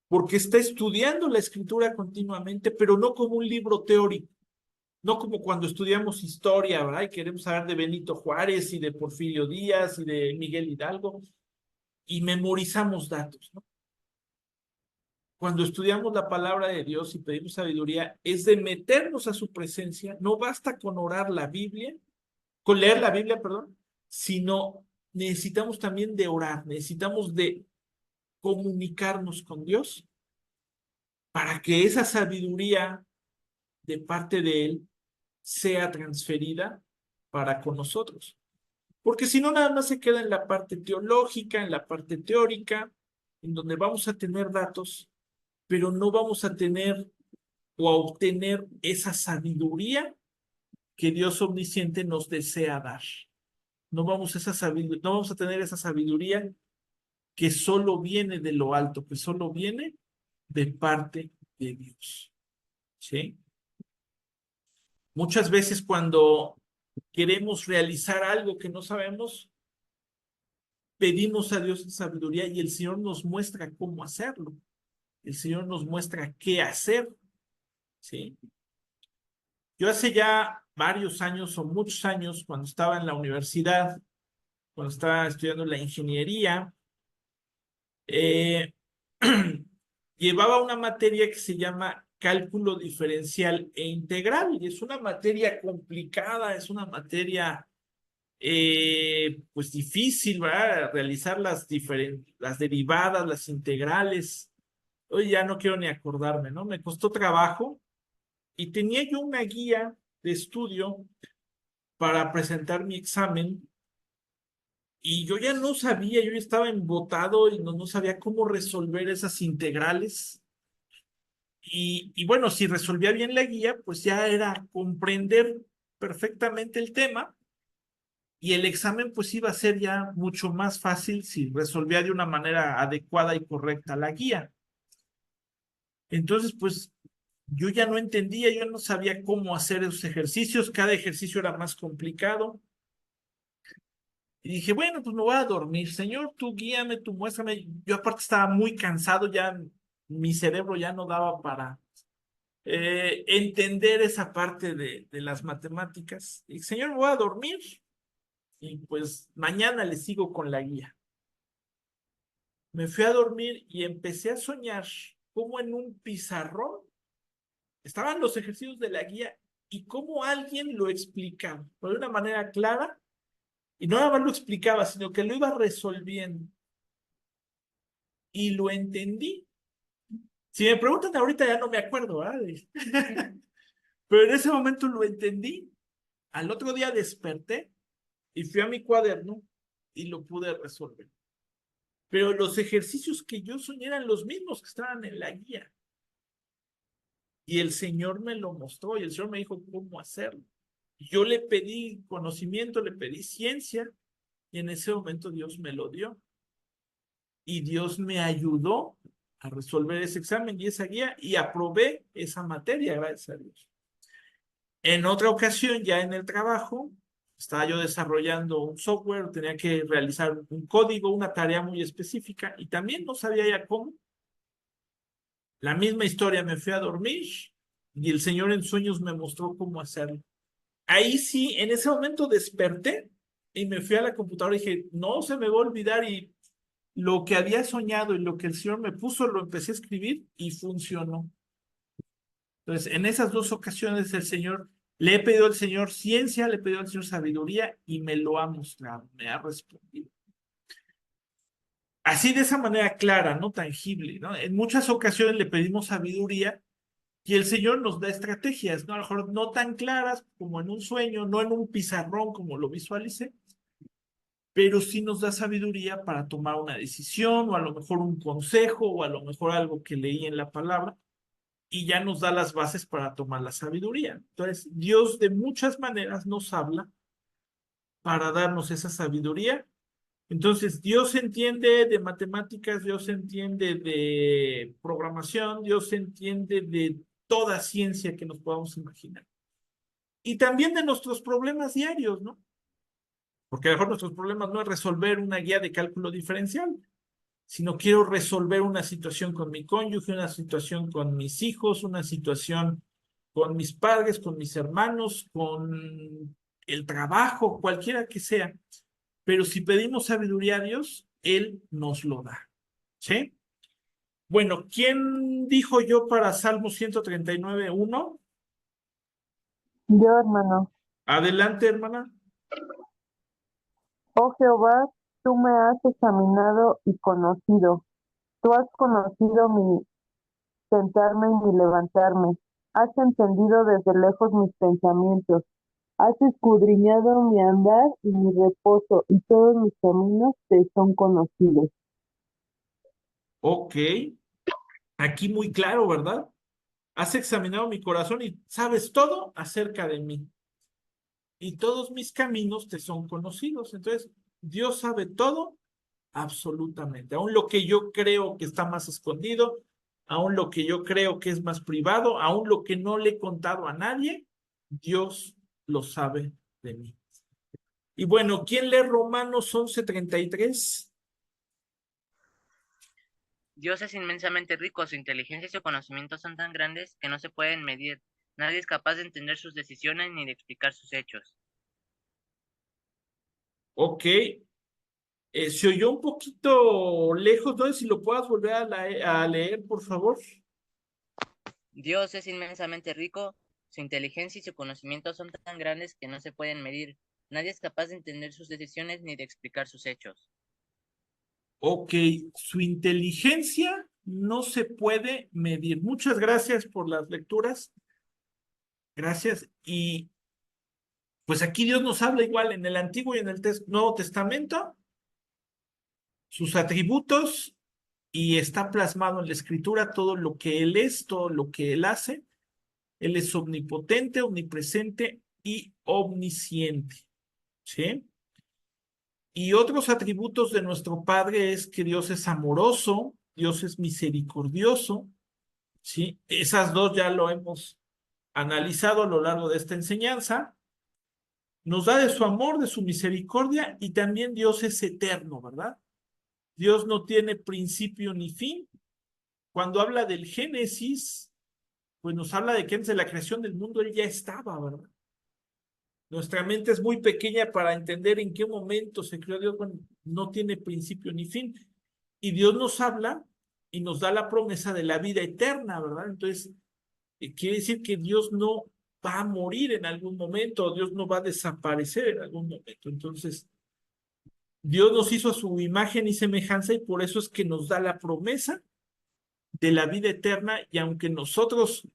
Porque está estudiando la Escritura continuamente, pero no como un libro teórico, no como cuando estudiamos historia, ¿verdad? Y queremos saber de Benito Juárez y de Porfirio Díaz y de Miguel Hidalgo y memorizamos datos, ¿no? Cuando estudiamos la palabra de Dios y pedimos sabiduría, es de meternos a su presencia. No basta con orar la Biblia, con leer la Biblia, perdón, sino necesitamos también de orar, necesitamos de comunicarnos con Dios para que esa sabiduría de parte de Él sea transferida para con nosotros. Porque si no, nada más se queda en la parte teológica, en la parte teórica, en donde vamos a tener datos, pero no vamos a tener o a obtener esa sabiduría que Dios omnisciente nos desea dar. No vamos a tener esa sabiduría que solo viene de lo alto, que solo viene de parte de Dios. ¿Sí? Muchas veces cuando queremos realizar algo que no sabemos, pedimos a Dios sabiduría y el Señor nos muestra cómo hacerlo. El Señor nos muestra qué hacer. ¿Sí? Yo hace ya varios años o muchos años, cuando estaba en la universidad, cuando estaba estudiando la ingeniería, eh, llevaba una materia que se llama cálculo diferencial e integral, y es una materia complicada, es una materia pues difícil, ¿verdad? Realizar las derivadas, las integrales. Hoy ya no quiero ni acordarme, ¿no? Me costó trabajo y tenía yo una guía de estudio para presentar mi examen Y yo ya no sabía, yo ya estaba embotado y no sabía cómo resolver esas integrales. Y bueno, si resolvía bien la guía, pues ya era comprender perfectamente el tema y el examen pues iba a ser ya mucho más fácil si resolvía de una manera adecuada y correcta la guía. Entonces, pues yo ya no entendía, yo no sabía cómo hacer esos ejercicios, cada ejercicio era más complicado. Y dije, bueno, pues me voy a dormir, Señor, tú guíame, tú muéstrame. Yo aparte estaba muy cansado, ya mi cerebro ya no daba para entender esa parte de las matemáticas. Y Señor, me voy a dormir y pues mañana le sigo con la guía. Me fui a dormir y empecé a soñar como en un pizarrón estaban los ejercicios de la guía y cómo alguien lo explicaba, pero de una manera clara, y no nada más lo explicaba, sino que lo iba resolviendo. Y lo entendí. Si me preguntan ahorita ya no me acuerdo, ¿verdad? Pero en ese momento lo entendí. Al otro día desperté y fui a mi cuaderno y lo pude resolver. Pero los ejercicios que yo soñé eran los mismos que estaban en la guía. Y el Señor me lo mostró y el Señor me dijo cómo hacerlo. Yo le pedí conocimiento, le pedí ciencia y en ese momento Dios me lo dio. Y Dios me ayudó a resolver ese examen y esa guía y aprobé esa materia, gracias a Dios. En otra ocasión, ya en el trabajo, estaba yo desarrollando un software, tenía que realizar un código, una tarea muy específica y también no sabía ya cómo. La misma historia, me fui a dormir y el Señor en sueños me mostró cómo hacerlo. Ahí sí, en ese momento desperté y me fui a la computadora y dije, no se me va a olvidar y lo que había soñado y lo que el Señor me puso lo empecé a escribir y funcionó. Entonces, en esas dos ocasiones el Señor, le he pedido al Señor ciencia, le he pedido al Señor sabiduría y me lo ha mostrado, me ha respondido. Así de esa manera clara, no tangible, ¿no? En muchas ocasiones le pedimos sabiduría y el Señor nos da estrategias, ¿no? A lo mejor no tan claras como en un sueño, no en un pizarrón como lo visualicé, pero sí nos da sabiduría para tomar una decisión o a lo mejor un consejo o a lo mejor algo que leí en la palabra y ya nos da las bases para tomar la sabiduría. Entonces, Dios de muchas maneras nos habla para darnos esa sabiduría. Entonces, Dios entiende de matemáticas, Dios entiende de programación, Dios entiende de toda ciencia que nos podamos imaginar. Y también de nuestros problemas diarios, ¿no? Porque a lo mejor nuestros problemas no es resolver una guía de cálculo diferencial, sino quiero resolver una situación con mi cónyuge, una situación con mis hijos, una situación con mis padres, con mis hermanos, con el trabajo, cualquiera que sea. Pero si pedimos sabiduría a Dios, Él nos lo da. ¿Sí? Bueno, ¿quién dijo yo para Salmo 139:1? Yo, hermano. Adelante, hermana. Oh Jehová, tú me has examinado y conocido. Tú has conocido mi sentarme y mi levantarme. Has entendido desde lejos mis pensamientos. Has escudriñado mi andar y mi reposo, y todos mis caminos te son conocidos. Ok, aquí muy claro, ¿verdad? Has examinado mi corazón y sabes todo acerca de mí. Y todos mis caminos te son conocidos. Entonces, Dios sabe todo absolutamente. Aún lo que yo creo que está más escondido, aún lo que yo creo que es más privado, aún lo que no le he contado a nadie, Dios lo sabe de mí. Y bueno, ¿quién lee Romanos 11:33? Dios es inmensamente rico, su inteligencia y su conocimiento son tan grandes que no se pueden medir. Nadie es capaz de entender sus decisiones ni de explicar sus hechos. Ok, se oyó un poquito lejos, ¿no? Si lo puedas volver a leer, por favor. Dios es inmensamente rico, su inteligencia y su conocimiento son tan grandes que no se pueden medir. Nadie es capaz de entender sus decisiones ni de explicar sus hechos. Ok, su inteligencia no se puede medir. Muchas gracias por las lecturas. Gracias. Y pues aquí Dios nos habla igual en el Antiguo y en el Nuevo Testamento. sus atributos y está plasmado en la escritura todo lo que Él es, todo lo que Él hace. Él es omnipotente, omnipresente y omnisciente. ¿Sí? Y otros atributos de nuestro Padre es que Dios es amoroso, Dios es misericordioso. ¿Sí? Esas dos ya lo hemos analizado a lo largo de esta enseñanza. Nos da de su amor, de su misericordia, y también Dios es eterno, ¿verdad? Dios no tiene principio ni fin. Cuando habla del Génesis, pues nos habla de que antes de la creación del mundo Él ya estaba, ¿verdad? Nuestra mente es muy pequeña para entender en qué momento se creó Dios. Bueno, no tiene principio ni fin. Y Dios nos habla y nos da la promesa de la vida eterna, ¿verdad? Entonces, quiere decir que Dios no va a morir en algún momento, Dios no va a desaparecer en algún momento. Entonces, Dios nos hizo a su imagen y semejanza y por eso es que nos da la promesa de la vida eterna, y aunque nosotros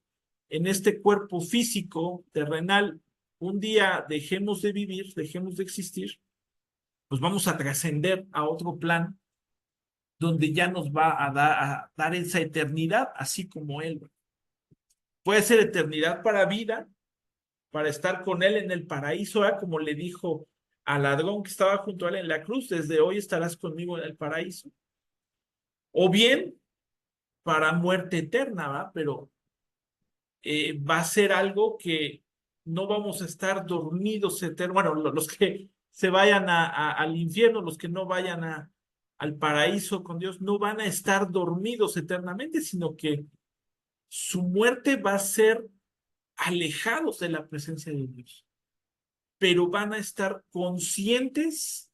en este cuerpo físico terrenal un día dejemos de vivir, dejemos de existir, pues vamos a trascender a otro plan donde ya nos va a dar esa eternidad, así como Él. Puede ser eternidad para vida, para estar con Él en el paraíso, ¿eh? Como le dijo al ladrón que estaba junto a Él en la cruz, desde hoy estarás conmigo en el paraíso. O bien para muerte eterna, ¿va? Pero va a ser algo que no vamos a estar dormidos eternamente. Bueno, los que se vayan al infierno, los que no vayan al paraíso con Dios, no van a estar dormidos eternamente, sino que su muerte va a ser alejados de la presencia de Dios, pero van a estar conscientes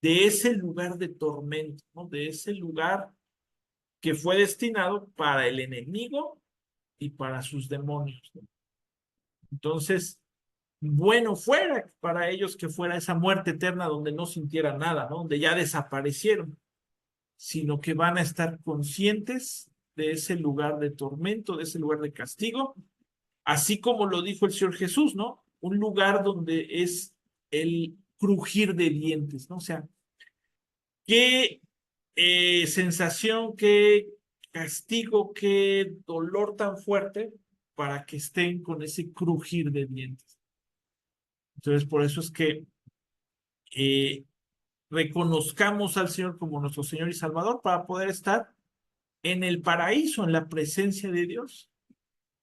de ese lugar de tormento, ¿no? De ese lugar que fue destinado para el enemigo y para sus demonios, ¿no? Entonces, bueno fuera para ellos que fuera esa muerte eterna donde no sintieran nada, ¿no? Donde ya desaparecieron, sino que van a estar conscientes de ese lugar de tormento, de ese lugar de castigo, así como lo dijo el Señor Jesús, ¿no? Un lugar donde es el crujir de dientes, ¿no? O sea, qué sensación, qué castigo, qué dolor tan fuerte para que estén con ese crujir de dientes. Entonces, por eso es que reconozcamos al Señor como nuestro Señor y Salvador para poder estar en el paraíso, en la presencia de Dios,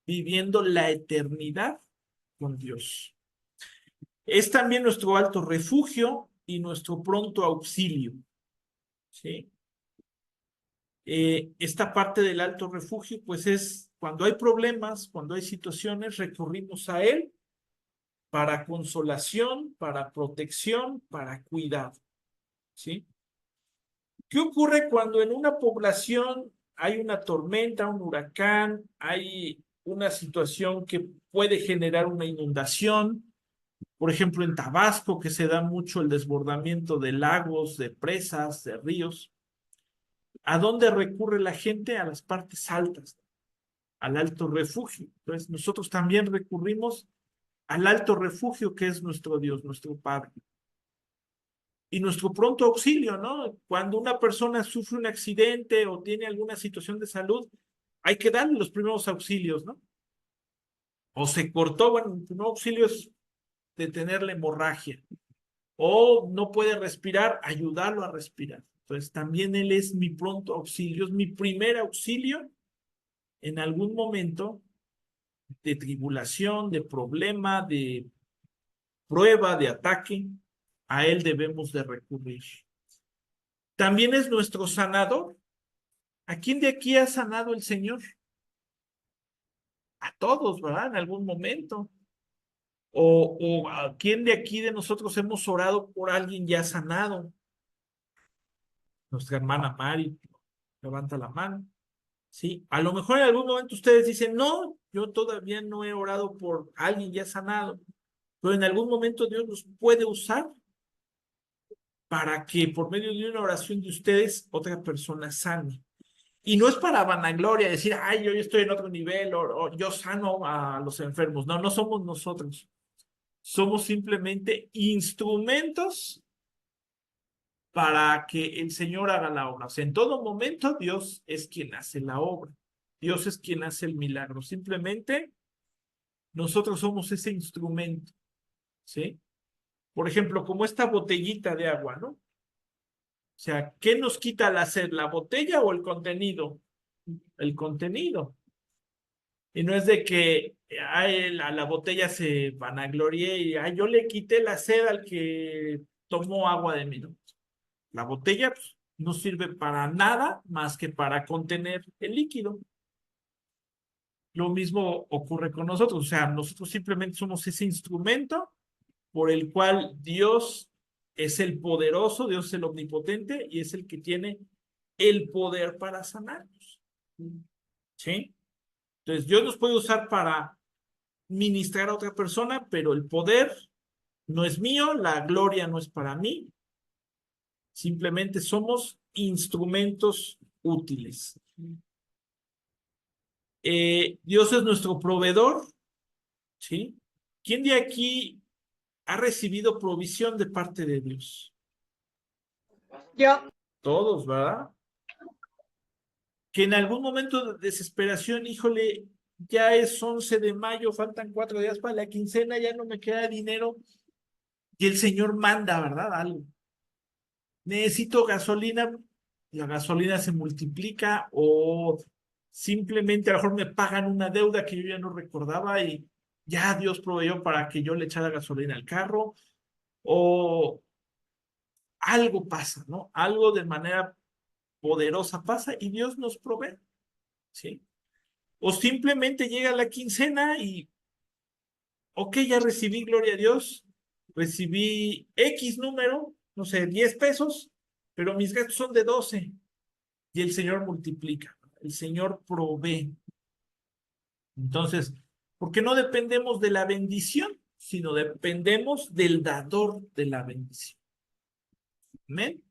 viviendo la eternidad con Dios. Es también nuestro alto refugio y nuestro pronto auxilio. ¿Sí? Esta parte del alto refugio, pues es cuando hay problemas, cuando hay situaciones, recurrimos a Él para consolación, para protección, para cuidado. ¿Sí? ¿Qué ocurre cuando en una población hay una tormenta, un huracán, hay una situación que puede generar una inundación? Por ejemplo, en Tabasco, que se da mucho el desbordamiento de lagos, de presas, de ríos. ¿A dónde recurre la gente? A las partes altas, al alto refugio. Entonces, nosotros también recurrimos al alto refugio que es nuestro Dios, nuestro Padre. Y nuestro pronto auxilio, ¿no? Cuando una persona sufre un accidente o tiene alguna situación de salud, hay que darle los primeros auxilios, ¿no? O se cortó, bueno, el primer auxilio es detener la hemorragia. O no puede respirar, ayudarlo a respirar. Entonces, también Él es mi pronto auxilio, es mi primer auxilio en algún momento de tribulación, de problema, de prueba, de ataque. A Él debemos de recurrir. También es nuestro sanador. ¿A quién de aquí ha sanado el Señor? A todos, ¿verdad? En algún momento. O a quién de aquí de nosotros hemos orado por alguien ya sanado. Nuestra hermana Mari levanta la mano. Sí, a lo mejor en algún momento ustedes dicen, no, yo todavía no he orado por alguien ya sanado, pero en algún momento Dios los puede usar para que por medio de una oración de ustedes otra persona sane. Y no es para vanagloria, decir, ay, yo estoy en otro nivel o yo sano a los enfermos. No, no somos nosotros. Somos simplemente instrumentos para que el Señor haga la obra. O sea, en todo momento Dios es quien hace la obra. Dios es quien hace el milagro. Simplemente nosotros somos ese instrumento, ¿sí? Por ejemplo, como esta botellita de agua, ¿no? O sea, ¿qué nos quita la sed, la botella o el contenido? El contenido. Y no es de que ay, la botella se vanaglorie y ay, yo le quité la sed al que tomó agua de mí, ¿no? La botella pues, no sirve para nada más que para contener el líquido. Lo mismo ocurre con nosotros, o sea, nosotros simplemente somos ese instrumento por el cual Dios es el poderoso, Dios es el omnipotente y es el que tiene el poder para sanarnos. ¿Sí? Entonces, Dios nos puede usar para ministrar a otra persona, pero el poder no es mío, la gloria no es para mí, simplemente somos instrumentos útiles. Dios es nuestro proveedor, ¿sí? ¿Quién de aquí ha recibido provisión de parte de Dios? Yo, Todos, ¿verdad? Que en algún momento de desesperación, híjole, ya es 11 de mayo, faltan 4 días para la quincena, ya no me queda dinero, y el Señor manda, ¿verdad? Algo. Necesito gasolina, la gasolina se multiplica o simplemente a lo mejor me pagan una deuda que yo ya no recordaba y ya Dios proveyó para que yo le echara gasolina al carro o algo pasa, ¿no? Algo de manera poderosa pasa y Dios nos provee, ¿sí? O simplemente llega la quincena y, ok, ya recibí, gloria a Dios, recibí X número, no sé, 10 pesos, pero mis gastos son de 12 y el Señor multiplica, el Señor provee. Entonces, ¿por qué no dependemos de la bendición, sino dependemos del dador de la bendición? Amén.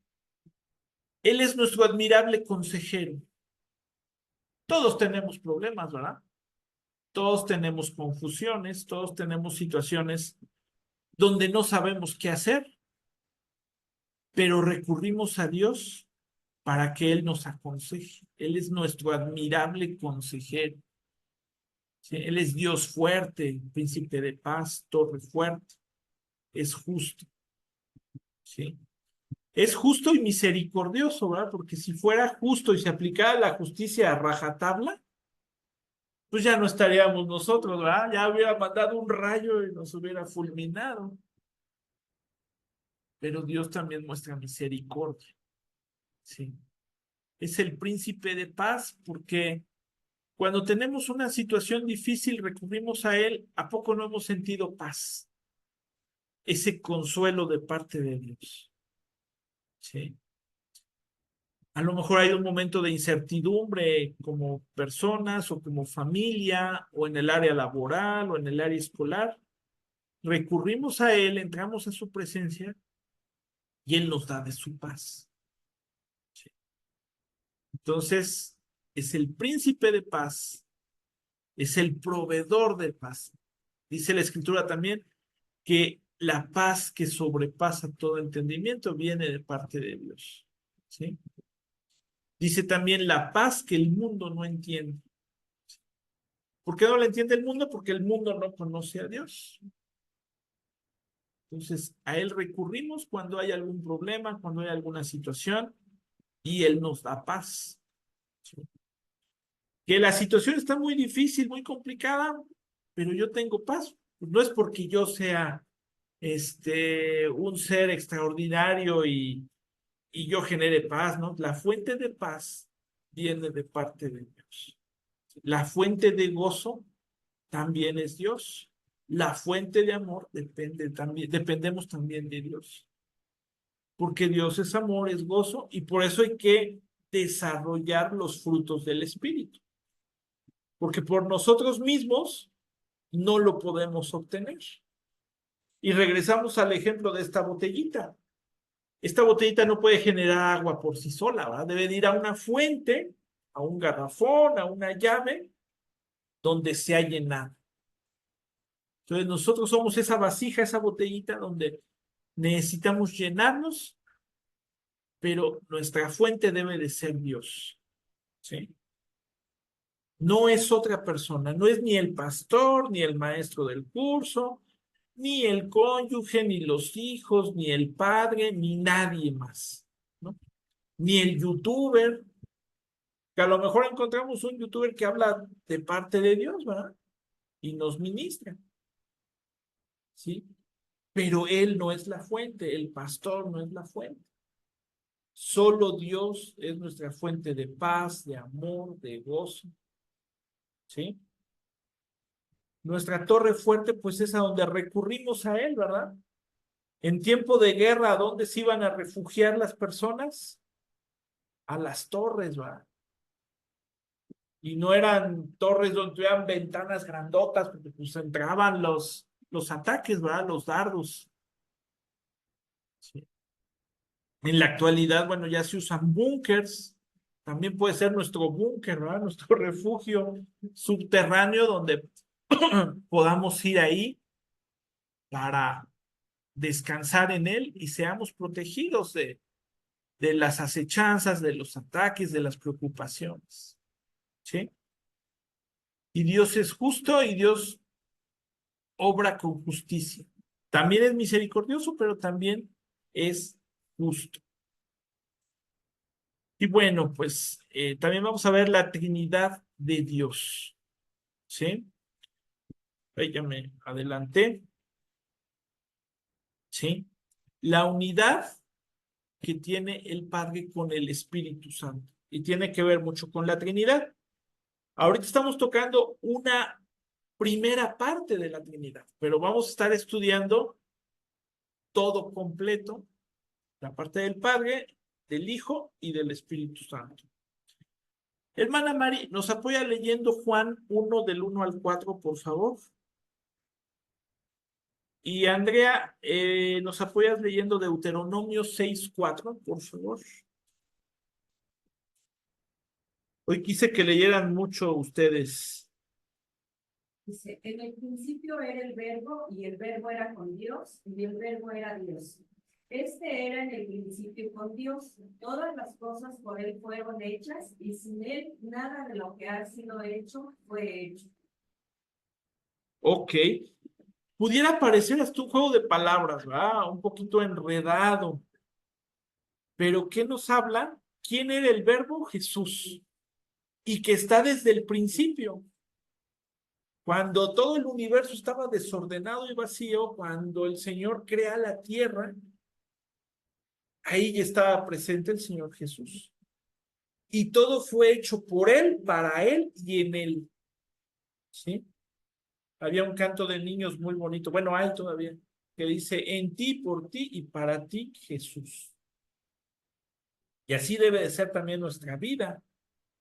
Él es nuestro admirable consejero. Todos tenemos problemas, ¿verdad? Todos tenemos confusiones, todos tenemos situaciones donde no sabemos qué hacer, pero recurrimos a Dios para que Él nos aconseje. Él es nuestro admirable consejero. ¿Sí? Él es Dios fuerte, príncipe de paz, torre fuerte. Es justo. ¿Sí? Es justo y misericordioso, ¿verdad? Porque si fuera justo y se aplicara la justicia a rajatabla, pues ya no estaríamos nosotros, ¿verdad? Ya hubiera mandado un rayo y nos hubiera fulminado. Pero Dios también muestra misericordia. Sí. Es el príncipe de paz porque cuando tenemos una situación difícil recurrimos a Él, ¿a poco no hemos sentido paz? Ese consuelo de parte de Dios. Sí. A lo mejor hay un momento de incertidumbre como personas o como familia o en el área laboral o en el área escolar. Recurrimos a Él, entramos a su presencia y Él nos da de su paz. Sí. Entonces, es el príncipe de paz, es el proveedor de paz. Dice la escritura también que la paz que sobrepasa todo entendimiento viene de parte de Dios. ¿Sí? Dice también la paz que el mundo no entiende. ¿Por qué no la entiende el mundo? Porque el mundo no conoce a Dios. Entonces, a Él recurrimos cuando hay algún problema, cuando hay alguna situación, y Él nos da paz. ¿Sí? Que la situación está muy difícil, muy complicada, pero yo tengo paz. No es porque yo sea un ser extraordinario y yo genere paz, ¿no? La fuente de paz viene de parte de Dios. La fuente de gozo también es Dios. La fuente de amor dependemos también de Dios. Porque Dios es amor, es gozo, y por eso hay que desarrollar los frutos del Espíritu. Porque por nosotros mismos no lo podemos obtener. Y regresamos al ejemplo de esta botellita. Esta botellita no puede generar agua por sí sola, ¿verdad? Debe de ir a una fuente, a un garrafón, a una llave, donde se ha llenado. Entonces nosotros somos esa vasija, esa botellita donde necesitamos llenarnos pero nuestra fuente debe de ser Dios, ¿sí? No es otra persona, no es ni el pastor, ni el maestro del curso, ni el cónyuge, ni los hijos, ni el padre, ni nadie más, ¿no? Ni el youtuber, que a lo mejor encontramos un youtuber que habla de parte de Dios, ¿verdad? Y nos ministra, ¿sí? Pero él no es la fuente, el pastor no es la fuente. Solo Dios es nuestra fuente de paz, de amor, de gozo, ¿sí? Nuestra torre fuerte, pues es a donde recurrimos a él, ¿verdad? En tiempo de guerra, ¿a dónde se iban a refugiar las personas? A las torres, ¿verdad? Y no eran torres donde tuvieran ventanas grandotas, porque pues entraban los ataques, ¿verdad? Los dardos. Sí. En la actualidad, bueno, ya se usan búnkers. También puede ser nuestro búnker, ¿verdad? Nuestro refugio subterráneo donde podamos ir ahí para descansar en él y seamos protegidos de las acechanzas, de los ataques, de las preocupaciones. ¿Sí? Y Dios es justo y Dios obra con justicia. También es misericordioso, pero también es justo. Y bueno, pues también vamos a ver la Trinidad de Dios. ¿Sí? Ahí ya me adelanté. ¿Sí? La unidad que tiene el Padre con el Espíritu Santo. Y tiene que ver mucho con la Trinidad. Ahorita estamos tocando una primera parte de la Trinidad, pero vamos a estar estudiando todo completo, la parte del Padre, del Hijo y del Espíritu Santo. Hermana Mari, ¿nos apoya leyendo Juan 1 del 1 al 4, por favor? Y Andrea, ¿nos apoyas leyendo Deuteronomio 6:4, por favor? Hoy quise que leyeran mucho ustedes. Dice, en el principio era el verbo, y el verbo era con Dios, y el verbo era Dios. Este era en el principio con Dios. Todas las cosas por él fueron hechas, y sin él nada de lo que ha sido hecho fue hecho. Ok. Pudiera parecer hasta un juego de palabras, ¿verdad? Un poquito enredado. Pero ¿qué nos habla? ¿Quién era el verbo? Jesús. Y que está desde el principio. Cuando todo el universo estaba desordenado y vacío, cuando el Señor crea la tierra, ahí ya estaba presente el Señor Jesús. Y todo fue hecho por Él, para Él y en Él. ¿Sí? Había un canto de niños muy bonito, bueno, hay todavía, que dice, en ti, por ti y para ti, Jesús. Y así debe de ser también nuestra vida.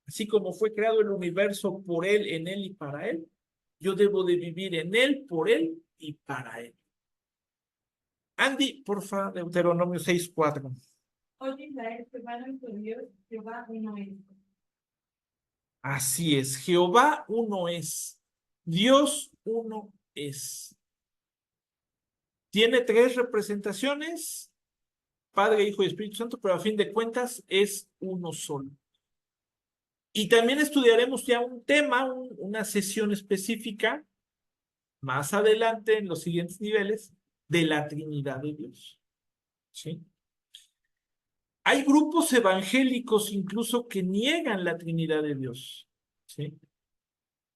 Así como fue creado el universo por Él, en Él y para Él, yo debo de vivir en Él, por Él y para Él. Andy, porfa, Deuteronomio 6:4. Oye Israel, Jehová nuestro Dios, Jehová uno es. Así es, Jehová uno es, Dios uno es. Tiene tres representaciones, Padre, Hijo y Espíritu Santo, pero a fin de cuentas es uno solo. Y también estudiaremos ya un tema, una sesión específica, más adelante en los siguientes niveles, de la Trinidad de Dios. ¿Sí? Hay grupos evangélicos incluso que niegan la Trinidad de Dios. ¿Sí?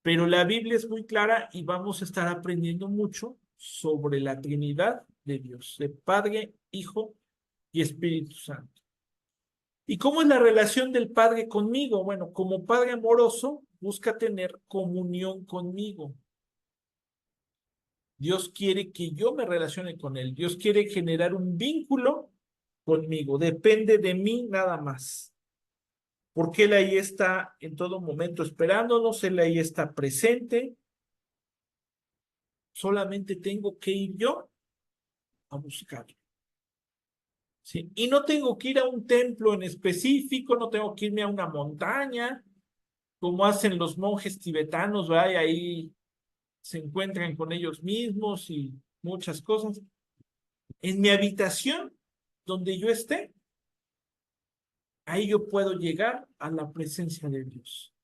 Pero la Biblia es muy clara y vamos a estar aprendiendo mucho sobre la Trinidad de Dios, de Padre, Hijo y Espíritu Santo. ¿Y cómo es la relación del Padre conmigo? Bueno, como Padre amoroso, busca tener comunión conmigo. Dios quiere que yo me relacione con Él. Dios quiere generar un vínculo conmigo. Depende de mí nada más. Porque Él ahí está en todo momento esperándonos, Él ahí está presente. Solamente tengo que ir yo a buscarlo. ¿Sí? Y no tengo que ir a un templo en específico, no tengo que irme a una montaña, como hacen los monjes tibetanos, ¿verdad? Y ahí se encuentran con ellos mismos y muchas cosas. En mi habitación, donde yo esté, ahí yo puedo llegar a la presencia de Dios.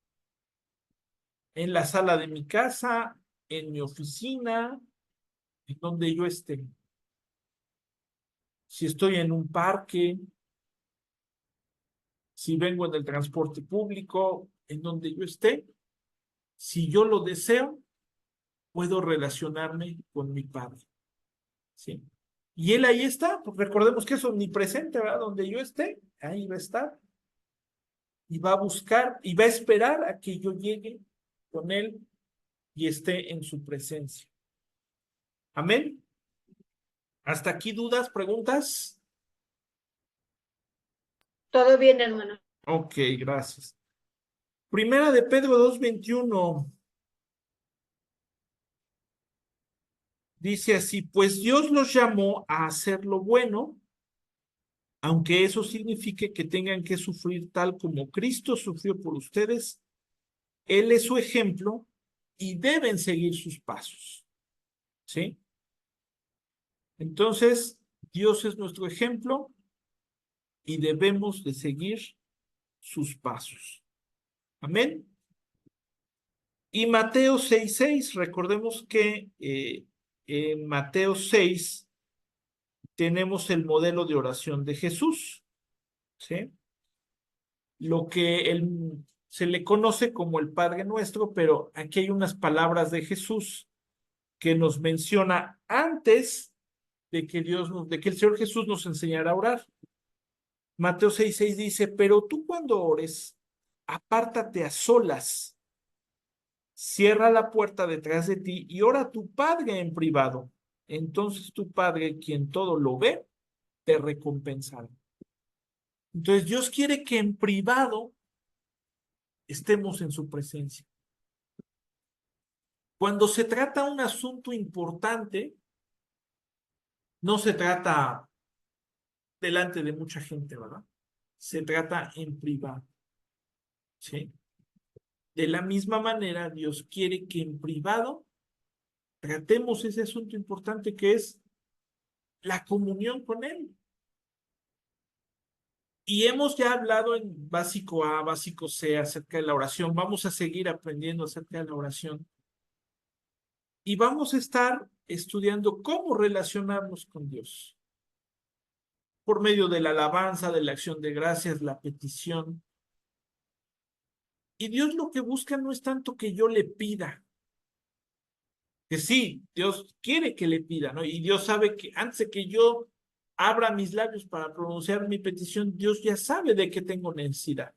En la sala de mi casa, en mi oficina, en donde yo esté. Si estoy en un parque, si vengo en el transporte público, en donde yo esté, si yo lo deseo, puedo relacionarme con mi Padre. ¿Sí? Y Él ahí está, pues recordemos que es omnipresente, ¿verdad? Donde yo esté, ahí va a estar. Y va a buscar y va a esperar a que yo llegue con Él y esté en su presencia. Amén. ¿Hasta aquí dudas, preguntas? Todo bien, hermano. Ok, gracias. Primera de Pedro 2:21. Dice así, pues Dios los llamó a hacer lo bueno, aunque eso signifique que tengan que sufrir tal como Cristo sufrió por ustedes. Él es su ejemplo y deben seguir sus pasos. ¿Sí? Entonces, Dios es nuestro ejemplo y debemos de seguir sus pasos. Amén. Y Mateo 6:6, recordemos que en Mateo 6 tenemos el modelo de oración de Jesús, ¿sí? Lo que se le conoce como el Padre Nuestro, pero aquí hay unas palabras de Jesús que nos menciona antes de que de que el Señor Jesús nos enseñara a orar. Mateo 6:6 dice, pero tú cuando ores, apártate a solas, cierra la puerta detrás de ti y ora a tu Padre en privado. Entonces tu Padre, quien todo lo ve, te recompensará. Entonces Dios quiere que en privado estemos en su presencia. Cuando se trata un asunto importante, no se trata delante de mucha gente, ¿verdad? Se trata en privado, ¿sí? De la misma manera, Dios quiere que en privado tratemos ese asunto importante que es la comunión con Él. Y hemos ya hablado en básico A, básico C acerca de la oración. Vamos a seguir aprendiendo acerca de la oración. Y vamos a estar estudiando cómo relacionarnos con Dios. Por medio de la alabanza, de la acción de gracias, la petición. Y Dios lo que busca no es tanto que yo le pida, que sí, Dios quiere que le pida, ¿no? Y Dios sabe que antes de que yo abra mis labios para pronunciar mi petición, Dios ya sabe de qué tengo necesidad.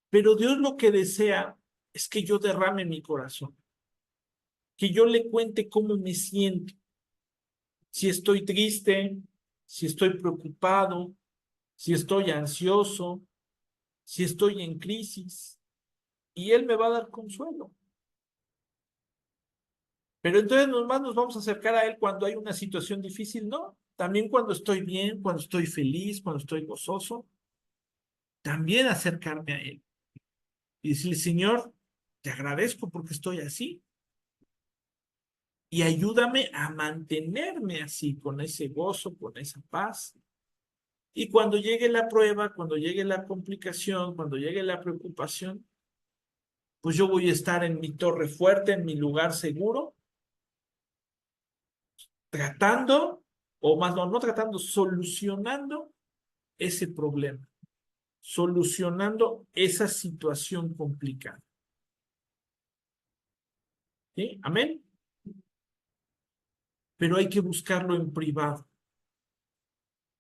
Pero Dios lo que desea es que yo derrame mi corazón, que yo le cuente cómo me siento, si estoy triste, si estoy preocupado, si estoy ansioso, si estoy en crisis, y Él me va a dar consuelo. Pero entonces nomás nos vamos a acercar a Él cuando hay una situación difícil, no. También cuando estoy bien, cuando estoy feliz, cuando estoy gozoso, también acercarme a Él y decirle, Señor, te agradezco porque estoy así y ayúdame a mantenerme así, con ese gozo, con esa paz. Y cuando llegue la prueba, cuando llegue la complicación, cuando llegue la preocupación, pues yo voy a estar en mi torre fuerte, en mi lugar seguro, tratando, o más no tratando, solucionando ese problema, solucionando esa situación complicada. ¿Sí? Amén. Pero hay que buscarlo en privado.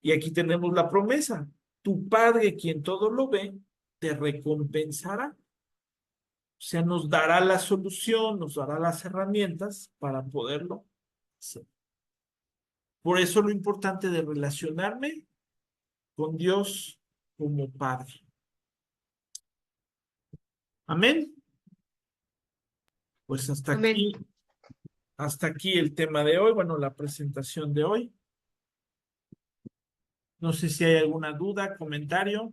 Y aquí tenemos la promesa. Tu Padre, quien todo lo ve, te recompensará. O sea, nos dará la solución, nos dará las herramientas para poderlo hacer. Por eso lo importante de relacionarme con Dios como Padre. Amén. Pues Amén. hasta aquí el tema de hoy, bueno, la presentación de hoy. No sé si hay alguna duda, comentario.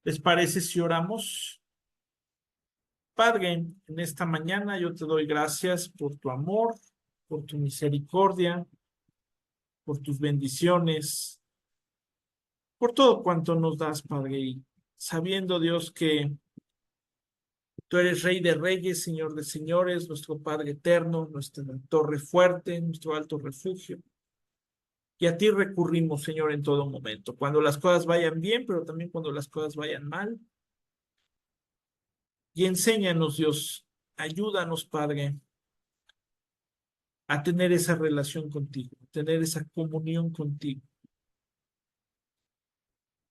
¿Les parece si oramos? Padre, en esta mañana yo te doy gracias por tu amor, por tu misericordia, por tus bendiciones, por todo cuanto nos das, Padre, y sabiendo, Dios, que tú eres Rey de Reyes, Señor de Señores, nuestro Padre eterno, nuestra torre fuerte, nuestro alto refugio. Y a ti recurrimos, Señor, en todo momento, cuando las cosas vayan bien, pero también cuando las cosas vayan mal. Y enséñanos, Dios, ayúdanos, Padre, a tener esa relación contigo, a tener esa comunión contigo.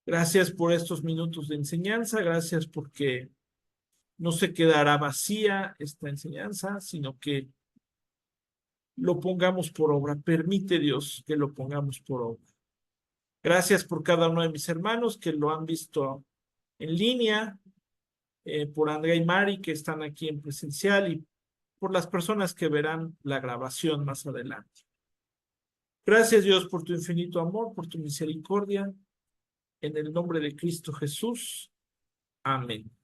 Gracias por estos minutos de enseñanza, gracias porque no se quedará vacía esta enseñanza, sino que lo pongamos por obra. Permite, Dios, que lo pongamos por obra. Gracias por cada uno de mis hermanos que lo han visto en línea, por Andrea y Mari que están aquí en presencial y por las personas que verán la grabación más adelante. Gracias, Dios, por tu infinito amor, por tu misericordia. En el nombre de Cristo Jesús. Amén.